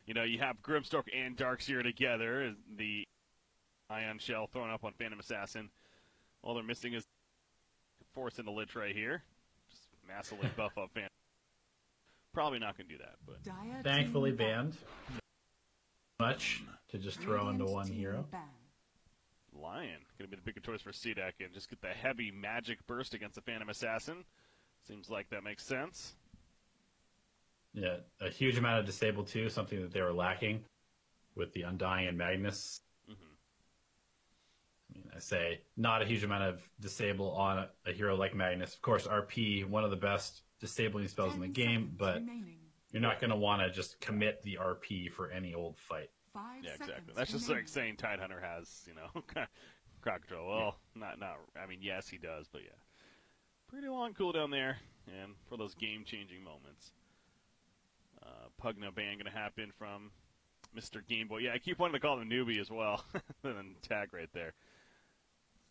You have Grimstroke and Darkseer together. The Ion Shell thrown up on Phantom Assassin. All they're missing is force in the lich right here. Just massively buff up Phantom. Probably not going to do that, but thankfully banned. Much to just throw into one hero. Lion going to be the bigger choice for C-Deck and just get the heavy magic burst against the Phantom Assassin. Seems like that makes sense. Yeah, a huge amount of disable too, something that they were lacking with the Undying and Magnus. I mean, I say not a huge amount of disable on a hero like Magnus. Of course, RP, one of the best disabling spells in the game, but you're not going to want to just commit the RP for any old fight. Yeah, exactly. That's just like saying Tidehunter has, crowd control. Well, not. I mean, yes, he does, but yeah, pretty long cooldown there, and for those game-changing moments. Pugna ban going to happen from Mr. Game Boy. Yeah, I keep wanting to call him Newbie as well. And then tag right there.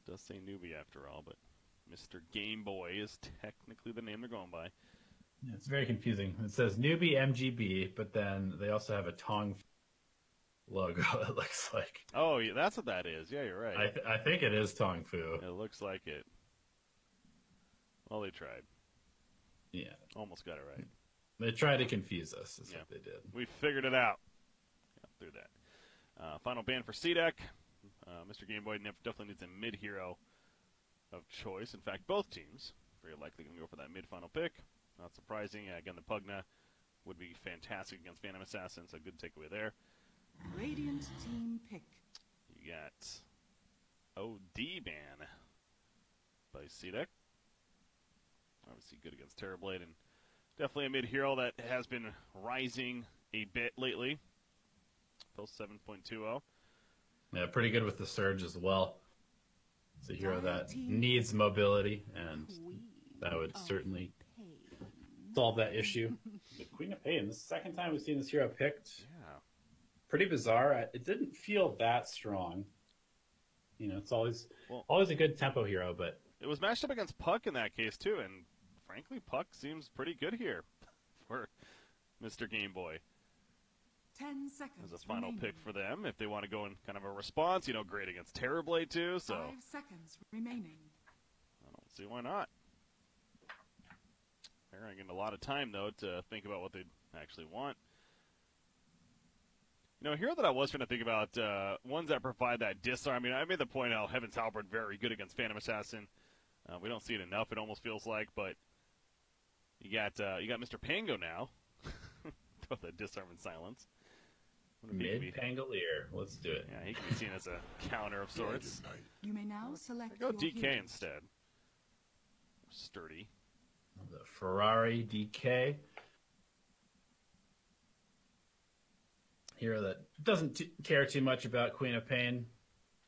It does say Newbie after all, but Mr. Game Boy is technically the name they're going by. Yeah, it's very confusing. It says Newbie MGB, but then they also have a Tong logo, it looks like. Oh, yeah, that's what that is. Yeah, you're right. I think it is Tong Fu. It looks like it. Well, they tried. Yeah. Almost got it right. They tried to confuse us, is what they did. We figured it out. Through that. Final ban for C-Deck. Mr. Game Boy definitely needs a mid-hero of choice. In fact, both teams very likely going to go for that mid-final pick. Not surprising. Again, the Pugna would be fantastic against Phantom Assassin, so good takeaway there. Radiant team pick. You got OD ban by C-Deck. Obviously good against Terrorblade, and definitely a mid-hero that has been rising a bit lately. Post 7.20. Yeah, pretty good with the Surge as well. It's a hero that needs mobility, and that would certainly solve that issue. The Queen of Pain, this is the second time we've seen this hero picked. Yeah. Pretty bizarre. It didn't feel that strong. It's always a good tempo hero, but it was matched up against Puck in that case too, and frankly, Puck seems pretty good here for Mr. Game Boy. 10 seconds. As a final pick for them, if they want to go in kind of a response, great against Terrorblade too. So 5 seconds remaining. I don't see why not. They're going to get a lot of time though to think about what they actually want. A hero that I was trying to think about, ones that provide that disarm. I mean, I made the point how Heaven's Halberd very good against Phantom Assassin. We don't see it enough. It almost feels like, but you got Mr. Pango now. With the disarm and silence. Mid-Pangolier. Let's do it. Yeah, he can be seen as a counter of sorts. You may now select Go your DK heroes. instead. Sturdy. The Ferrari DK. Hero that doesn't care too much about Queen of Pain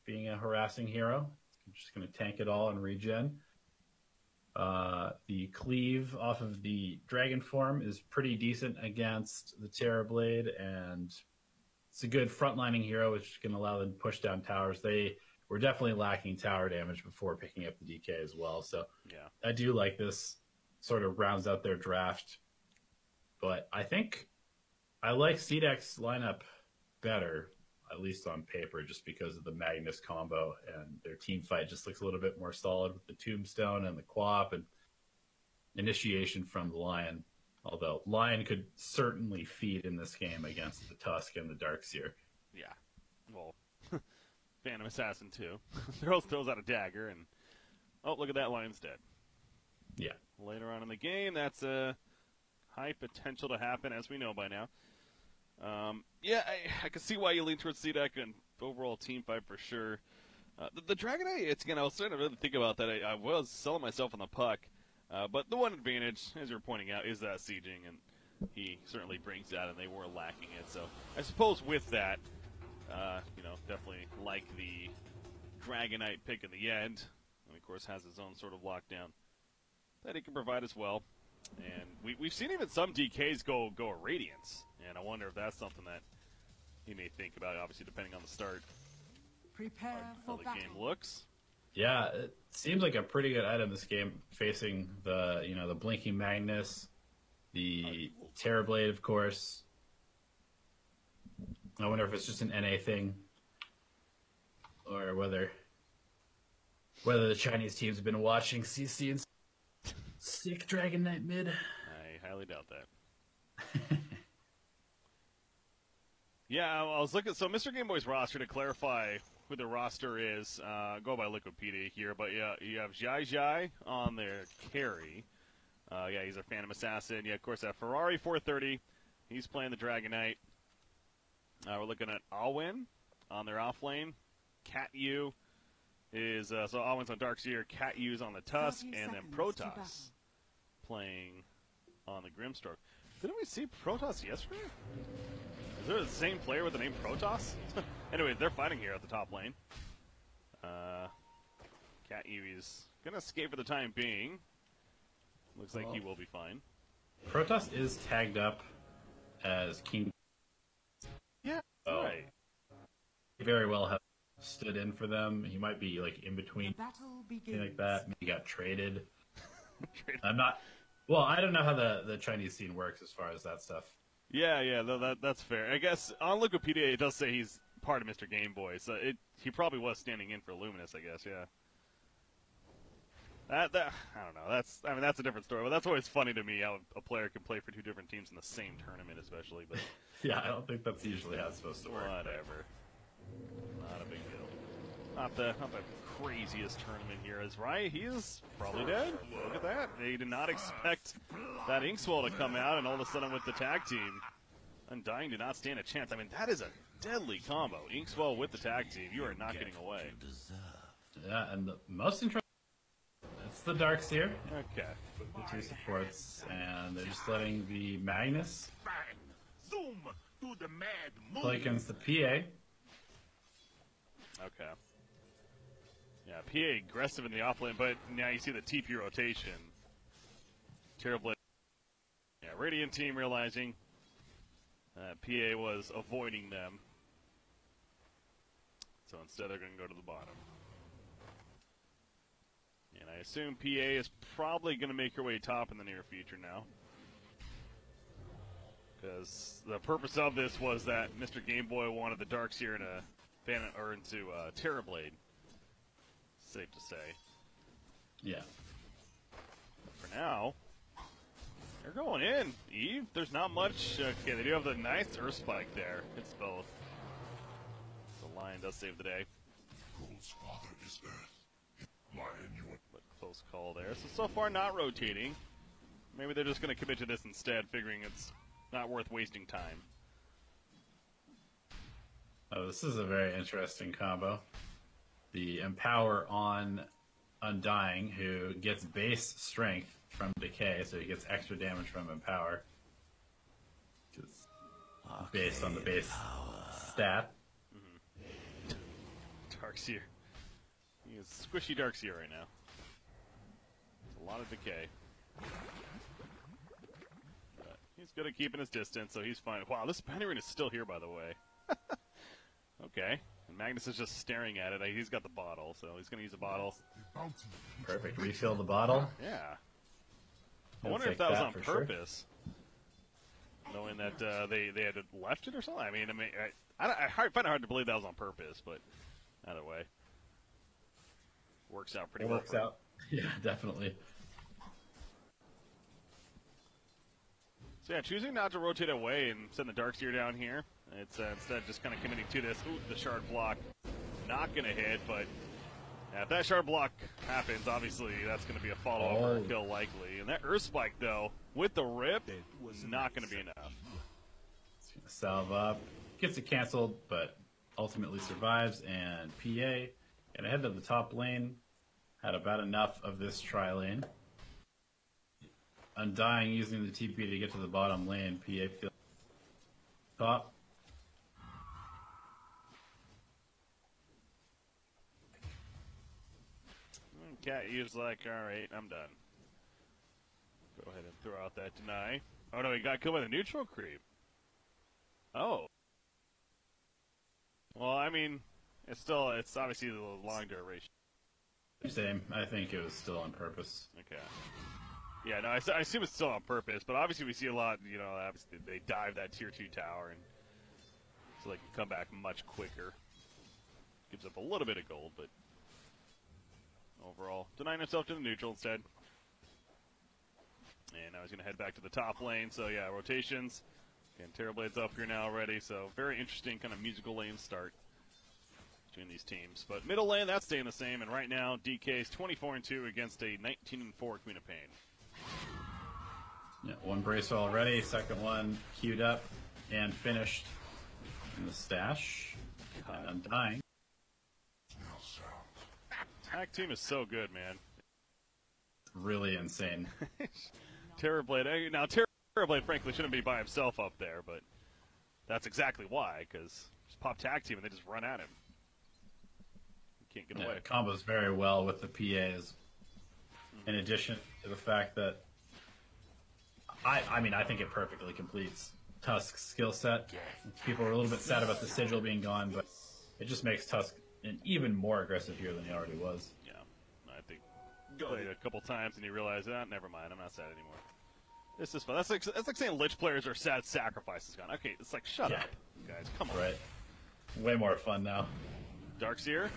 being a harassing hero. I'm just going to tank it all and regen. The cleave off of the dragon form is pretty decent against the Terrorblade, and it's a good frontlining hero, which can allow them to push down towers. They were definitely lacking tower damage before picking up the DK as well. So yeah, I do like this. Sort of rounds out their draft. But I think I like C-Deck's lineup better, at least on paper, just because of the Magnus combo, and their team fight just looks a little bit more solid with the Tombstone and the Quap and initiation from the Lion. Although Lion could certainly feed in this game against the Tusk and the Darkseer. Yeah. Well, Phantom Assassin too. throws out a dagger, and look at that, Lion's dead. Yeah. Later on in the game, that's a high potential to happen, as we know by now. Yeah, I can see why you lean towards C-Deck and overall team fight for sure. The Dragon Eye, I was starting to really think about that. I was selling myself on the Puck. But the one advantage, as you're pointing out, is that sieging. And he certainly brings that, and they were lacking it. So I suppose with that, definitely like the Dragonite pick in the end. And of course has his own sort of lockdown that he can provide as well. And we've seen even some DKs go Radiance, and I wonder if that's something that he may think about, obviously depending on the start. Prepare How for the battle. game looks. Yeah, it seems like a pretty good item this game, facing the Blinking Magnus, the Terrorblade, of course. I wonder if it's just an NA thing, or whether the Chinese teams have been watching CC and sick Dragon Knight mid. I highly doubt that. Yeah, I was looking. So Mr. Game Boy's roster, to clarify who the roster is, go by Liquipedia here, but yeah, you have Zhai on their carry. Yeah, he's a Phantom Assassin. Yeah, of course, that Ferrari 430. He's playing the Dragon Knight. We're looking at Alwyn on their off lane. Cat U is so Alwyn's on Darkseer, Cat U's on the Tusk, and then Protoss playing on the Grimstroke. Didn't we see Protoss yesterday? Is there the same player with the name Protoss? Anyway, they're fighting here at the top lane. Cat Yui's gonna escape for the time being. Looks like he will be fine. Protoss is tagged up as King. Yeah, So right. he very well have stood in for them. He might be like in between, The battle something begins. like that. Maybe got traded. I'm not. Well, I don't know how the Chinese scene works as far as that stuff. Yeah, that's fair. I guess on Wikipedia it does say he's part of Mr. Game Boy, so he probably was standing in for Luminous, I guess. Yeah. That I don't know. That's a different story. But that's always funny to me how a player can play for two different teams in the same tournament, especially. But Yeah, I don't think that's usually how it's supposed to work. whatever. Not a big deal. Not the craziest tournament here. Is right? He is probably dead. Look at that. They did not expect that Inkswell to come out, and all of a sudden with the tag team, Undying did not stand a chance. I mean, that is a deadly combo. Inkswell with the tag team. You are not getting away. Yeah, and the most interesting, it's the Darkseer, Okay. the two supports, and they're just letting the Magnus Zoom to the mad play against the PA. Okay. Yeah, PA aggressive in the offlane, but now you see the TP rotation. Terrible. Yeah, Radiant team realizing PA was avoiding them. So instead they're going to go to the bottom. And I assume PA is probably going to make her way top in the near future now. Because the purpose of this was that Mr. Game Boy wanted the Darkseer into Terrorblade. Safe to say. Yeah. For now, they're going in. Eve, there's not much. Okay, they do have the nice Earth Spike there. It's both. The Lion does save the day. Whose father is Earth? Lion, you are... But close call there. So far not rotating. Maybe they're just going to commit to this instead, figuring it's not worth wasting time. Oh, this is a very interesting combo. The Empower on Undying, who gets base strength from Decay, so he gets extra damage from Empower. Just based on the base stat. Darkseer. He is squishy Darkseer right now. It's a lot of decay. But he's good at keeping his distance, so he's fine. Wow, this Bannerine is still here, by the way. Okay. And Magnus is just staring at it. He's got the bottle, so he's going to use a bottle. Perfect. Refill the bottle. Yeah. I I'll wonder if take that was that on for sure. purpose. Knowing that they had left it or something? I find it hard to believe that was on purpose, but either way. Works out pretty It well. works out. Yeah, definitely. So yeah, choosing not to rotate away and send the Darkseer down here. It's instead just kind of committing to this. Ooh, the shard block. Not going to hit, but if that shard block happens, obviously that's going to be a follow-up or a kill likely. And that Earth Spike, though, with the rip, was not going to be enough. It's going to salve up. Gets it canceled, but ultimately survives. And PA, and ahead to the top lane, had about enough of this tri-lane. Undying using the TP to get to the bottom lane. PA field top. Cat U's like, alright, I'm done. Go ahead and throw out that deny. Oh no, he got killed by the neutral creep. Oh. Well, I mean, it's obviously a little long duration. Same. I think it was still on purpose. Okay. Yeah, no, I assume it's still on purpose, but obviously we see a lot, you know, obviously they dive that tier 2 tower, and so they can come back much quicker. Gives up a little bit of gold, but overall, denying himself to the neutral instead. And now he's going to head back to the top lane, so yeah, rotations. And Terrorblade's up here now already, so very interesting kind of musical lane start between these teams. But middle lane, that's staying the same, and right now DK's 24-2 against a 19-4 Queen of Pain. Yeah, one bracer already, second one queued up and finished in the stash. And Undying. Tag team is so good, man. Really insane. Terrorblade, now Terrorblade frankly shouldn't be by himself up there, but that's exactly why, because just pop tag team and they just run at him. You can't get away. It combos very well with the PAs. In addition to the fact that I mean, I think it perfectly completes Tusk's skill set. People are a little bit sad about the sigil being gone, but it just makes Tusk an even more aggressive here than he already was. Yeah, I think played a couple times and you realize, never mind, I'm not sad anymore. This is fun. That's like saying Lich players are sad sacrifices gone. Okay, it's like, shut up, guys, come on. Right. Way more fun now. Darkseer.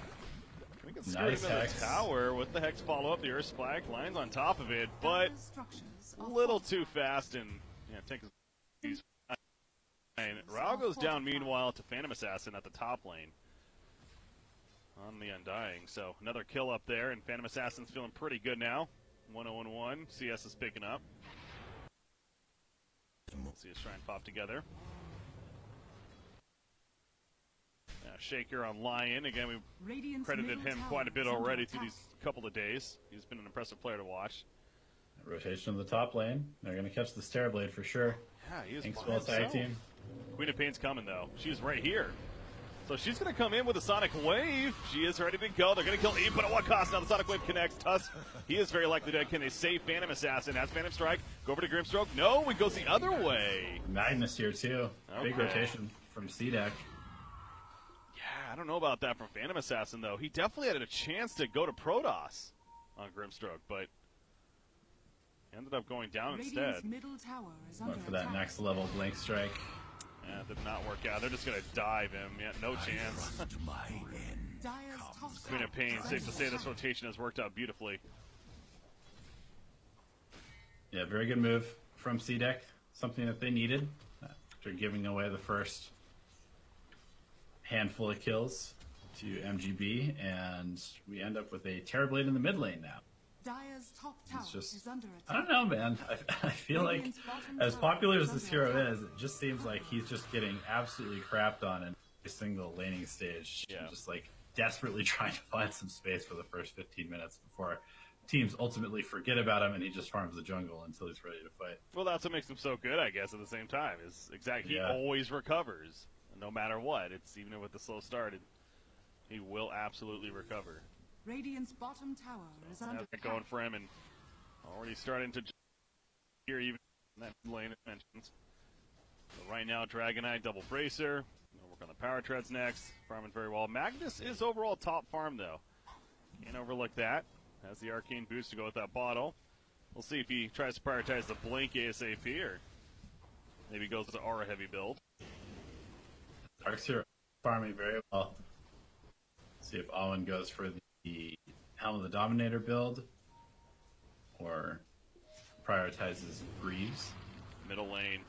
We can Nice skirting the tower with the Hex follow-up. The Earth Spike lines on top of it, but a little too fast and takes these. Rao goes down meanwhile to Phantom Assassin at the top lane on the Undying. So another kill up there, and Phantom Assassin's feeling pretty good now. 1-0-1. CS is picking up. See us try and pop together. Shaker on Lion. Again, we've credited him quite a bit already through these couple of days. He's been an impressive player to watch. Rotation of the top lane. They're going to catch this Terrorblade for sure. Yeah, he is Thanks, well tag team. Queen of Pain's coming, though. She's right here. So she's going to come in with a Sonic Wave. She is ready to go. They're going to kill Eve, but at what cost? Now the Sonic Wave connects. Tusk, he is very likely dead. Can they save Phantom Assassin? Has Phantom Strike. Go over to Grimstroke. No, it goes the other way. Magnus here, too. Okay. Big rotation from C-Deck. Yeah, I don't know about that from Phantom Assassin, though. He definitely had a chance to go to Protoss on Grimstroke, but ended up going down instead. Went for that next level Blink Strike. Yeah, did not work out. They're just going to dive him. Yeah, no chance. Queen of Pain, safe to say this rotation has worked out beautifully. Yeah, very good move from C-Deck. Something that they needed after giving away the first handful of kills to MGB, and we end up with a Terrorblade in the mid lane now. It's just, I don't know, man. I feel like as popular as this hero is, it just seems like he's just getting absolutely crapped on in every single laning stage. Yeah. Just like desperately trying to find some space for the first 15 minutes before teams ultimately forget about him and he just farms the jungle until he's ready to fight. Well, that's what makes him so good, I guess, at the same time. Is exactly he always recovers, no matter what. It's even with the slow start, he will absolutely recover. Radiant's bottom tower is under attack. Going for him and already starting to here even in that lane it mentions. So right now, Dragonite, double bracer. We'll work on the power treads next. Farming very well. Magnus is overall top farm though. Can't overlook that. Has the arcane boost to go with that bottle. We'll see if he tries to prioritize the blink ASAP or maybe goes to aura heavy build. Darkseer farming very well. See if Owen goes for the Helm of the Dominator build or prioritizes Greaves. Middle lane.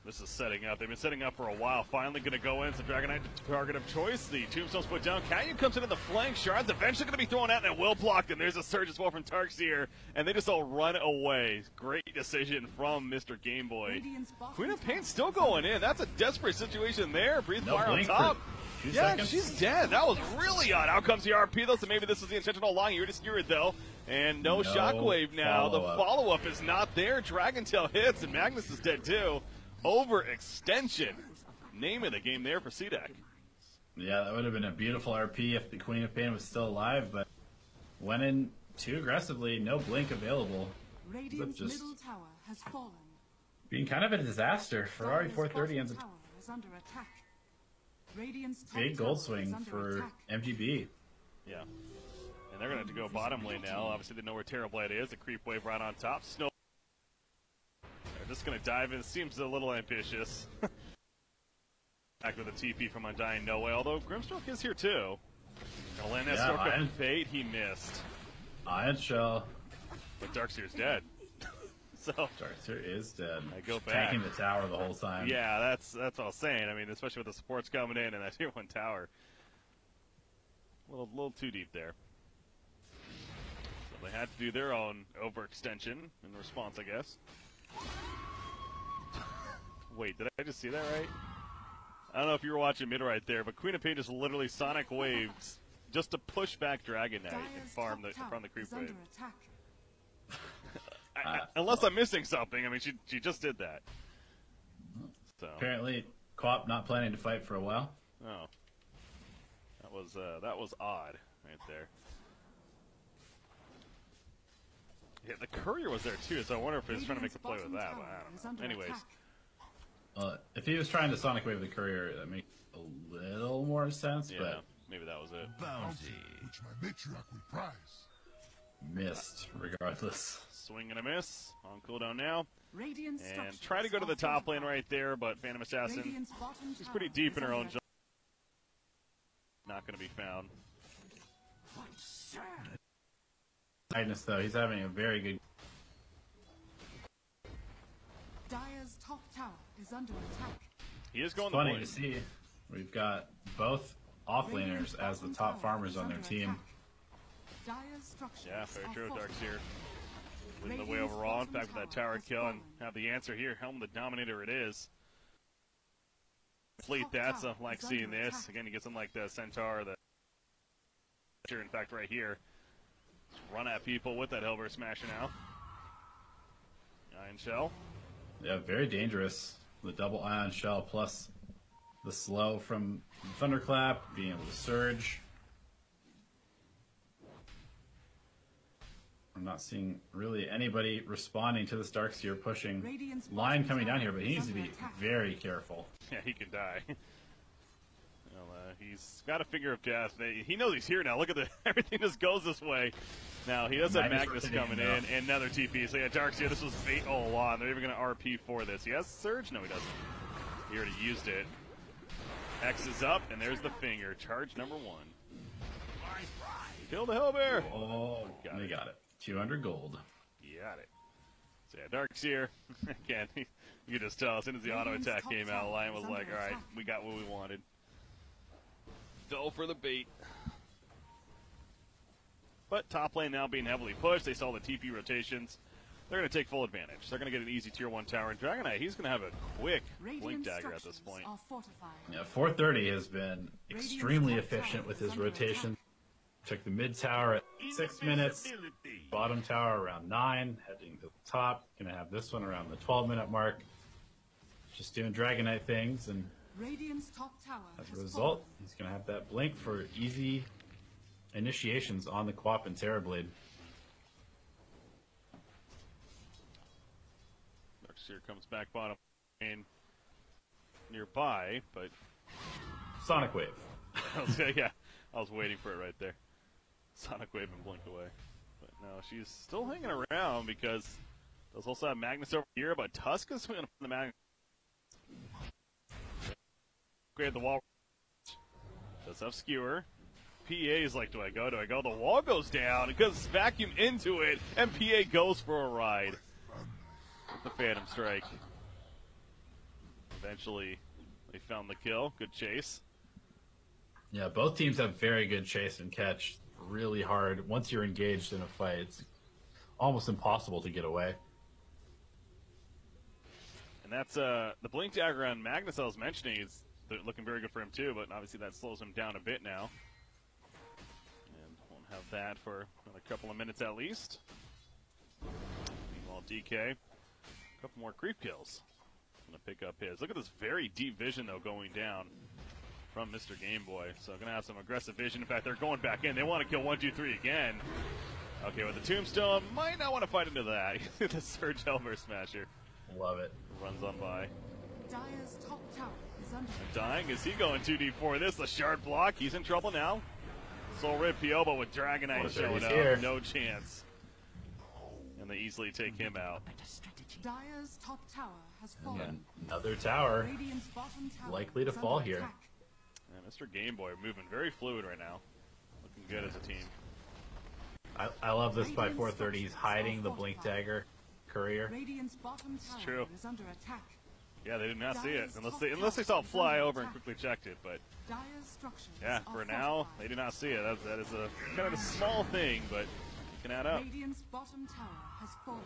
This is setting up. They've been setting up for a while. Finally going to go in. It's the Dragonite target of choice. The Tombstone's put down. Canyon comes into the flank. Shards eventually going to be thrown out, and it will block. And there's a surge as well from Tarkseer. And they just all run away. Great decision from Mr. Game Boy. Queen of Pain still going in. That's a desperate situation there. Breathe fire on top. Yeah, seconds. She's dead. That was really odd. Out comes the RP, though, so maybe this was the intentional long. You're just skewered, though. And no shockwave now. The follow-up is not there. Dragon Tail hits, and Magnus is dead too. Overextension. Name of the game there for C-Deck. Yeah, that would have been a beautiful RP if the Queen of Pain was still alive, but went in too aggressively. No blink available. Radiant's Just middle tower has fallen. being kind of a disaster. Ferrari 430 ends up Tower is under attack. Radiant's top big tower gold is swing under for attack. MGB. Yeah. And they're going to have to go bottom lane now. Obviously, they know where Terrorblade is. The creep wave right on top. Snow. They're just going to dive in. Seems a little ambitious. Back with a TP from Undying No Way. Although Grimstroke is here too. Gonna land that stroke up fate. He missed. Iron Shell. But Darkseer's dead. So Darkseer is dead. I go back. Attacking the tower the whole time. Yeah, that's what I was saying. I mean, especially with the supports coming in and that tier 1 tower. A little too deep there. So they had to do their own overextension in response, I guess. Wait, did I just see that right? I don't know if you were watching mid right there, but Queen of Pain just literally sonic waved just to push back Dragon Knight and farm the creep wave. Unless I'm missing something. I mean, she just did that. So Apparently, Co-op not planning to fight for a while. oh, that was odd right there. Yeah, the courier was there too, so I wonder if he was trying to make a play with that. But I don't know. Anyways. If he was trying to Sonic Wave the Courier, that makes a little more sense, Yeah, but maybe that was it. Which my matriarch will prize. missed regardless. Swing and a miss on cooldown now. Radiant And try to go to the top lane right there, but Phantom Assassin, she's pretty deep in her own jungle. Not going to be found. Magnus, though, he's having a very good. Dire's top tower is under attack. He is going Funny the to see. We've got both offlaners as the top farmers on their team. Dire's structures Yeah, fair are true. fortified. Darkseer leading the way overall. In fact, with that tower kill and have the answer here. Helm the Dominator it is. Fleet, that's like seeing this. Again, you get something like the Centaur, the in fact right here. Just run at people with that Hellbear smashing out. Iron Shell. Yeah, very dangerous. The double ion shell plus the slow from Thunderclap, being able to surge. I'm not seeing really anybody responding to this Darkseer pushing line coming down here, but he needs to be very careful. Yeah, he can die. Well, he's got a finger of death. He knows he's here now. Look at the everything just goes this way. Now he does have Magnus coming in and another TP. So yeah, Darkseer, this was fate all along. They're even going to RP for this. He has Surge? No, he doesn't. He already used it. X is up, and there's the finger. Charge number 1. Kill the Hellbear. Oh, they got it. 200 gold. Got it. So yeah, Darkseer, again, you can just tell as soon as the auto attack came out, Lion was like, all right, we got what we wanted. Fell for the bait. But top lane now being heavily pushed. They saw the TP rotations. They're going to take full advantage. They're going to get an easy tier 1 tower. And Dragon Knight, he's going to have a quick blink dagger at this point. Yeah, 430 has been extremely efficient with his rotation. Took the mid tower at 6 minutes, bottom tower around 9, heading to the top. Gonna have this one around the 12-minute mark. Just doing Dragon Knight things, and as a result, he's gonna have that blink for easy initiations on the Quap and Terrorblade. Darkseer comes back bottom lane nearby, but Sonic Wave. yeah, I was waiting for it right there. Sonic Wave and blink away. But no, she's still hanging around because does also have Magnus over here, but Tusk is swinging the Magnus. Create the wall. Does have Skewer. PA is like, do I go? Do I go? The wall goes down. It goes vacuum into it, and PA goes for a ride. With the Phantom Strike. Eventually, they found the kill. Good chase. Yeah, both teams have very good chase and catch. Really hard. Once you're engaged in a fight, it's almost impossible to get away. And that's the blink dagger on Magnus I was mentioning is looking very good for him too, but obviously that slows him down a bit now. And won't have that for another couple of minutes at least. Meanwhile, DK, a couple more creep kills. Gonna pick up his. Look at this very deep vision though going down from Mr. Game Boy. So gonna have some aggressive vision. In fact, they're going back in. They want to kill 1, 2, 3 again. Okay, with the tombstone, might not want to fight into that. The Surge Elmer Smasher. Love it. Runs on by. Dire's top tower is under Dying, is he going 2d4 this? The shard block, he's in trouble now. Soul Rip PO, but with Dragonite showing up, here. no chance. And they easily take him out. Dire's top tower has fallen. And another tower Radiant's bottom tower likely to is fall under here. attack. And Mr. Game Boy moving very fluid right now. Looking good as a team. I love this by 430. He's hiding the Blink Dagger Courier. Radiant's bottom tower true. is under attack. Yeah, they did not see it. Unless they saw it fly over and quickly checked it. But Dire's structures yeah, are for now, fortified. they do not see it. That is a kind of a small thing, but it can add up. Radiant's bottom tower has fallen.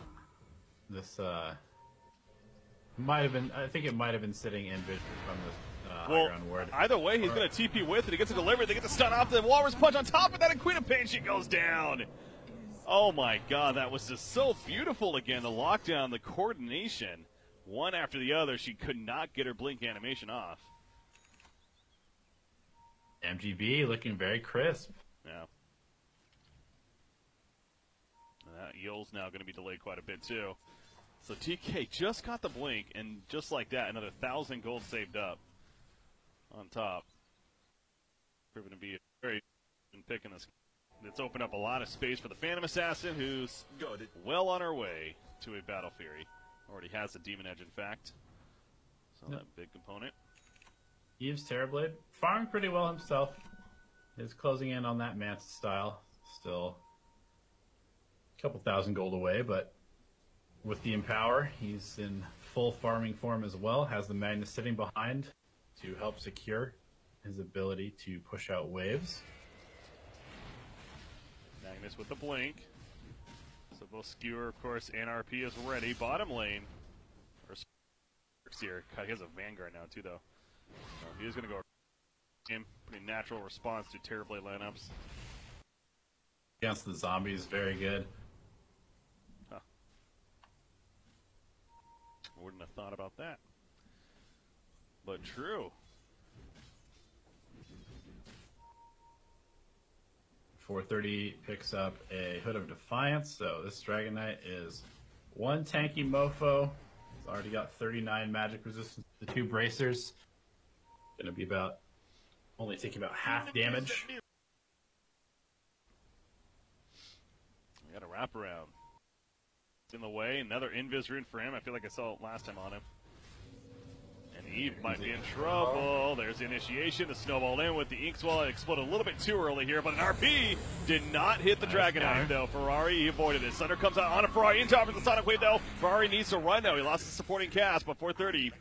This might have been. I think it might have been sitting in vision from this high Well, ground ward. either way, he's going to TP with it. He gets it delivered. They get the stun off the Walrus Punch on top of that, and Queen of Pain, she goes down. Oh my god, that was just so beautiful again. The lockdown, the coordination, one after the other. She could not get her blink animation off. MGB looking very crisp. Yeah. And that Yul's now going to be delayed quite a bit too. So TK just got the blink, and just like that, another 1,000 gold saved up on top. Proving to be a very good pick in this. It's opened up a lot of space for the Phantom Assassin, who's well on her way to a Battle Fury. Already has the Demon Edge, in fact. So Yep. that big component. Eve's Terrorblade farming pretty well himself. Is closing in on that Manta style. Still a couple thousand gold away, but with the Empower, he's in full farming form as well. Has the Magnus sitting behind to help secure his ability to push out waves. Magnus with the blink. So both Skewer, of course, and RP is ready. Bottom lane. Or here. God, he has a Vanguard now, too, though. He is going to go. Pretty natural response to Terrorblade lineups. Against the zombies, very good. Huh. Wouldn't have thought about that. But true. 430 picks up a Hood of Defiance, so this Dragon Knight is one tanky mofo. He's already got 39 magic resistance to the 2 bracers. Gonna be about only taking about half damage. We got a wraparound. It's in the way. Another Invis rune for him. I feel like I saw it last time on him. And Eve might be in trouble. There's the initiation. The snowball in with the ink swell. It exploded a little bit too early here, but an RP did not hit the Dragonite, though. Ferrari, he avoided it. Thunder comes out on a Ferrari. In top of the Sonic Wave, though. Ferrari needs to run, though. He lost his supporting cast, but 430.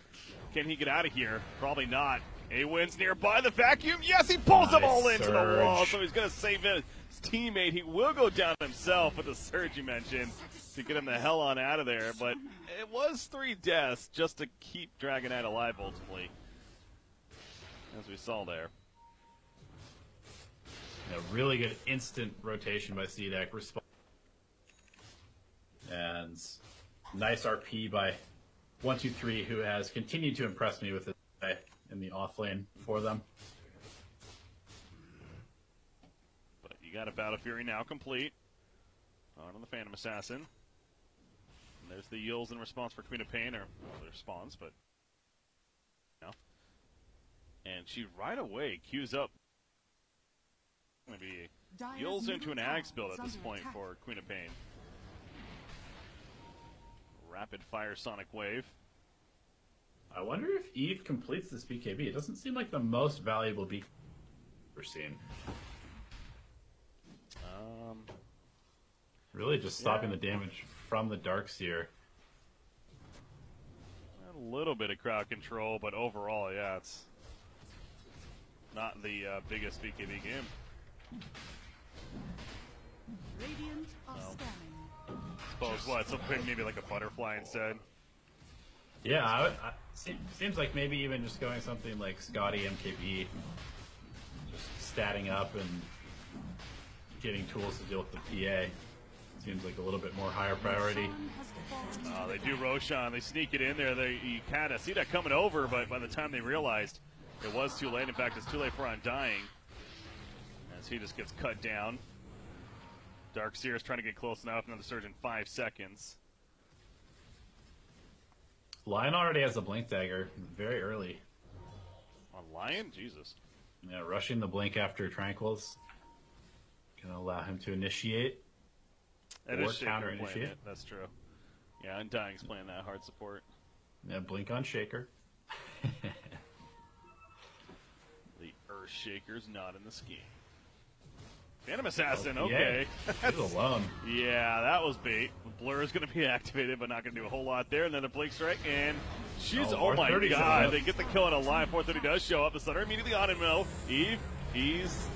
Can he get out of here? Probably not. A wins nearby the vacuum. Yes, he pulls them all into the wall, so he's going to save his teammate. He will go down himself with the surge you mentioned to get him the hell on out of there, but it was 3 deaths just to keep Dragonite alive ultimately, as we saw there. A really good instant rotation by C-Deck. And nice RP by 123, who has continued to impress me with his play in the off lane for them. But you got a Battle Fury now complete on the Phantom Assassin. And there's the Yul's in response for Queen of Pain, or well, the response, but no. And she right away queues up. Going to be Yul's into an Axe build at this point for Queen of Pain. Rapid fire Sonic Wave. I wonder if Eve completes this BKB. It doesn't seem like the most valuable BKB we're seeing. Really just stopping the damage from the Darkseer. A little bit of crowd control, but overall, yeah, it's not the biggest BKB game. Radiant are scanning. Suppose what? Something maybe like a butterfly instead. Yeah, seems like maybe even just going something like Scotty MKB, just statting up and getting tools to deal with the PA. Seems like a little bit more higher priority. They do Roshan. They sneak it in there. You kind of see that coming over, but by the time they realized it was too late. In fact, it's too late for Undying, as he just gets cut down. Darkseer's trying to get close enough. Another surge in 5 seconds. Lion already has a blink dagger very early. On Lion? Jesus. Yeah, rushing the blink after Tranquils. Gonna allow him to initiate. That or is Shaker counter playing initiate. it. That's true. Yeah, Undying's playing that hard support. Yeah, blink on Shaker. The Earth Shaker's not in the scheme. Phantom Assassin, Oh, okay. He's alone. Yeah, that was bait. Blur is going to be activated, but not going to do a whole lot there. And then a blink strike, and she's, oh my 430 's god, up. they get the kill on a line. 430 does show up. The Thunder immediately on him, though. Eve, he's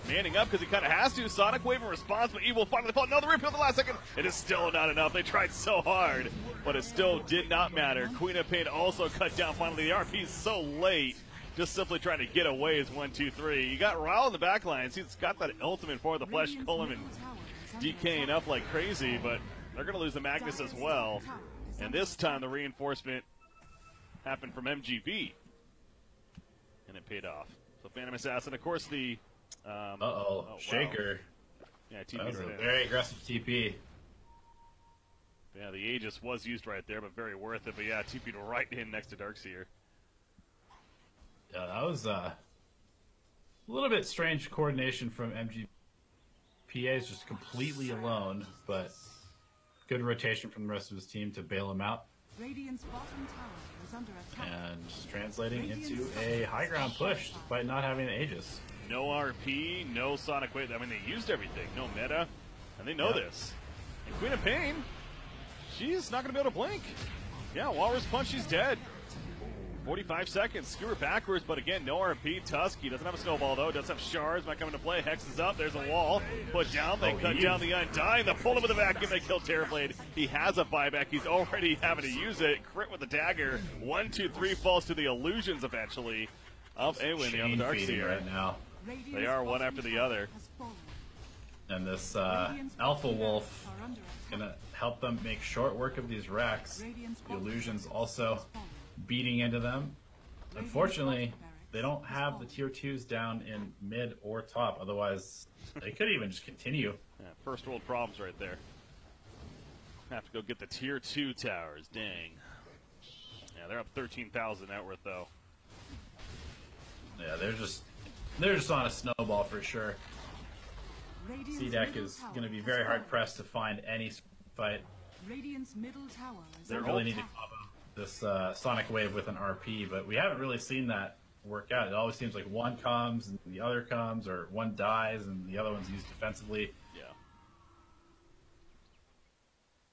manning up because he kind of has to. Sonic Wave in response, but Eve will finally fall. Another repeal at the last second. It is still not enough. They tried so hard, but it still did not matter. Queen of Pain also cut down finally. The RP is so late. Just simply trying to get away is 1, 2, 3. You got Rao in the back line. He's got that ultimate for the flesh, Colum and DKing up like crazy, but they're going to lose the Magnus as well. And this time the reinforcement happened from MGB. And it paid off. So Phantom Assassin, of course, the... Uh-oh, Shaker. Wow. Yeah, TP That was right a in. very aggressive TP. Yeah, the Aegis was used right there, but very worth it. But yeah, TP'd right in next to Darkseer. Yeah, that was a little bit strange coordination from MG. PA's just completely alone, but good rotation from the rest of his team to bail him out. Radiant's bottom tower is under attack. And just translating into a high ground push despite not having an Aegis. No RP, no Sonic Wave. I mean, they used everything. No meta, and they know this. And Queen of Pain, she's not going to be able to blink. Yeah, Walrus Punch, she's dead. 45 seconds, skewer backwards, but again, no RP. Tusky doesn't have a snowball, though. Does have shards, might come into play. Hex is up, there's a wall. Put down, they cut down the Undying. They pull him with a vacuum, they kill Terrorblade. He has a buyback, he's already having to use it. Crit with the dagger. 1, 2, 3 falls to the illusions eventually of Awen, the other Darkseer. Right now. They are one after the other. And this Alpha Wolf gonna help them make short work of these racks. The illusions also beating into them. Unfortunately, they don't have the tier 2s down in mid or top. Otherwise, they could even just continue. Yeah, first world problems right there. Have to go get the tier 2 towers. Dang. Yeah, they're up 13,000 net worth though. Yeah, they're just on a snowball for sure. C-Deck is going to be very hard pressed to find any fight. Radiant's middle tower is They under really need to attack. combo this Sonic Wave with an RP, but we haven't really seen that work out. It always seems like one comes and the other comes, or one dies and the other one's used defensively. Yeah.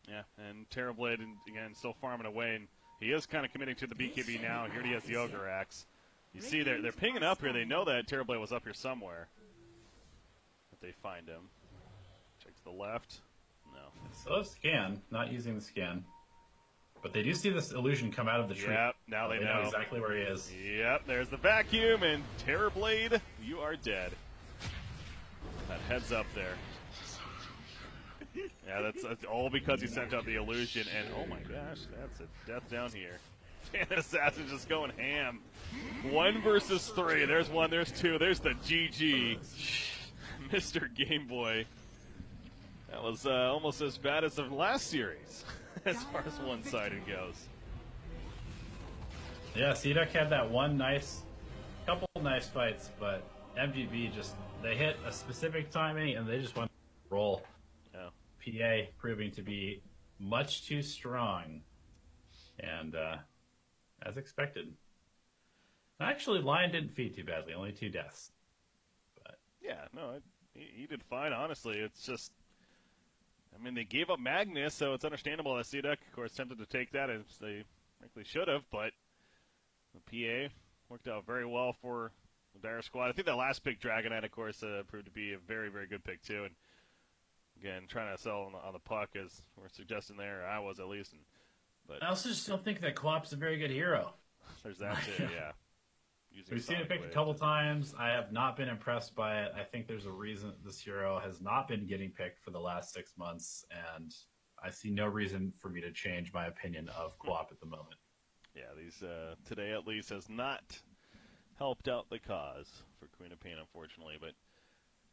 Yeah, and Terrorblade, again, still farming away, and he is kind of committing to the BKB now. Here he has the Ogre Axe. You see, they're pinging up here. They know that Terrorblade was up here somewhere. But they find him. Check to the left. No. So a scan, not using the scan. But they do see this illusion come out of the tree. Yep, now they know exactly where he is. Yep, there's the vacuum, and Terrorblade, you are dead. That heads up there. Yeah, that's all because he sent out the illusion, and oh my gosh, that's a death down here. Phantom Assassin just going ham. 1 versus 3. There's 1, there's 2, there's the GG. Mr. Game Boy. That was almost as bad as the last series, as far as one-sided goes. Yeah, C-Deck had that couple nice fights, but MGB just, they hit a specific timing and they just went to roll. Yeah. PA proving to be much too strong. And as expected. Actually, Lion didn't feed too badly, only 2 deaths. But yeah, no, he did fine, honestly. It's just, I mean, they gave up Magnus, so it's understandable that C-Deck, of course, tempted to take that as they frankly should have, but the PA worked out very well for the Dire squad. I think that last pick, Dragonite, of course, proved to be a very, very good pick, too. And again, trying to sell on the puck, as we're suggesting there, I was at least. But I also just don't think that Co-op's a very good hero. there's that, too, yeah. using We've seen it Sonic picked a Wave. couple times. I have not been impressed by it. I think there's a reason this hero has not been getting picked for the last 6 months, and I see no reason for me to change my opinion of co-op at the moment. Yeah, these today at least has not helped out the cause for Queen of Pain, unfortunately. But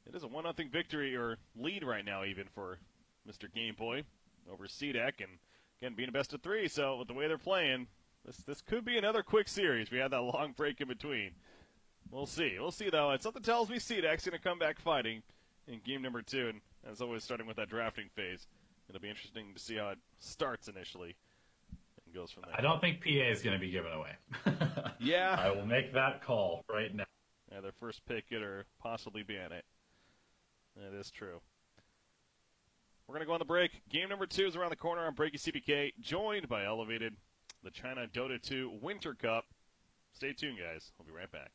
it is a 1-0 victory or lead right now, even for Mr. Game Boy over CDEC, and again being a best of 3. So with the way they're playing, this could be another quick series. We had that long break in between. We'll see. We'll see though. And something tells me CDEC's going to come back fighting in game number 2, and as always, starting with that drafting phase. It'll be interesting to see how it starts initially and goes from there. I don't think PA is going to be given away. Yeah. I will make that call right now. Yeah, their first pick it or possibly ban it. That is true. We're going to go on the break. Game number 2 is around the corner on Breaky CPK, joined by Elevated, the China Dota 2 Winter Cup. Stay tuned, guys. We'll be right back.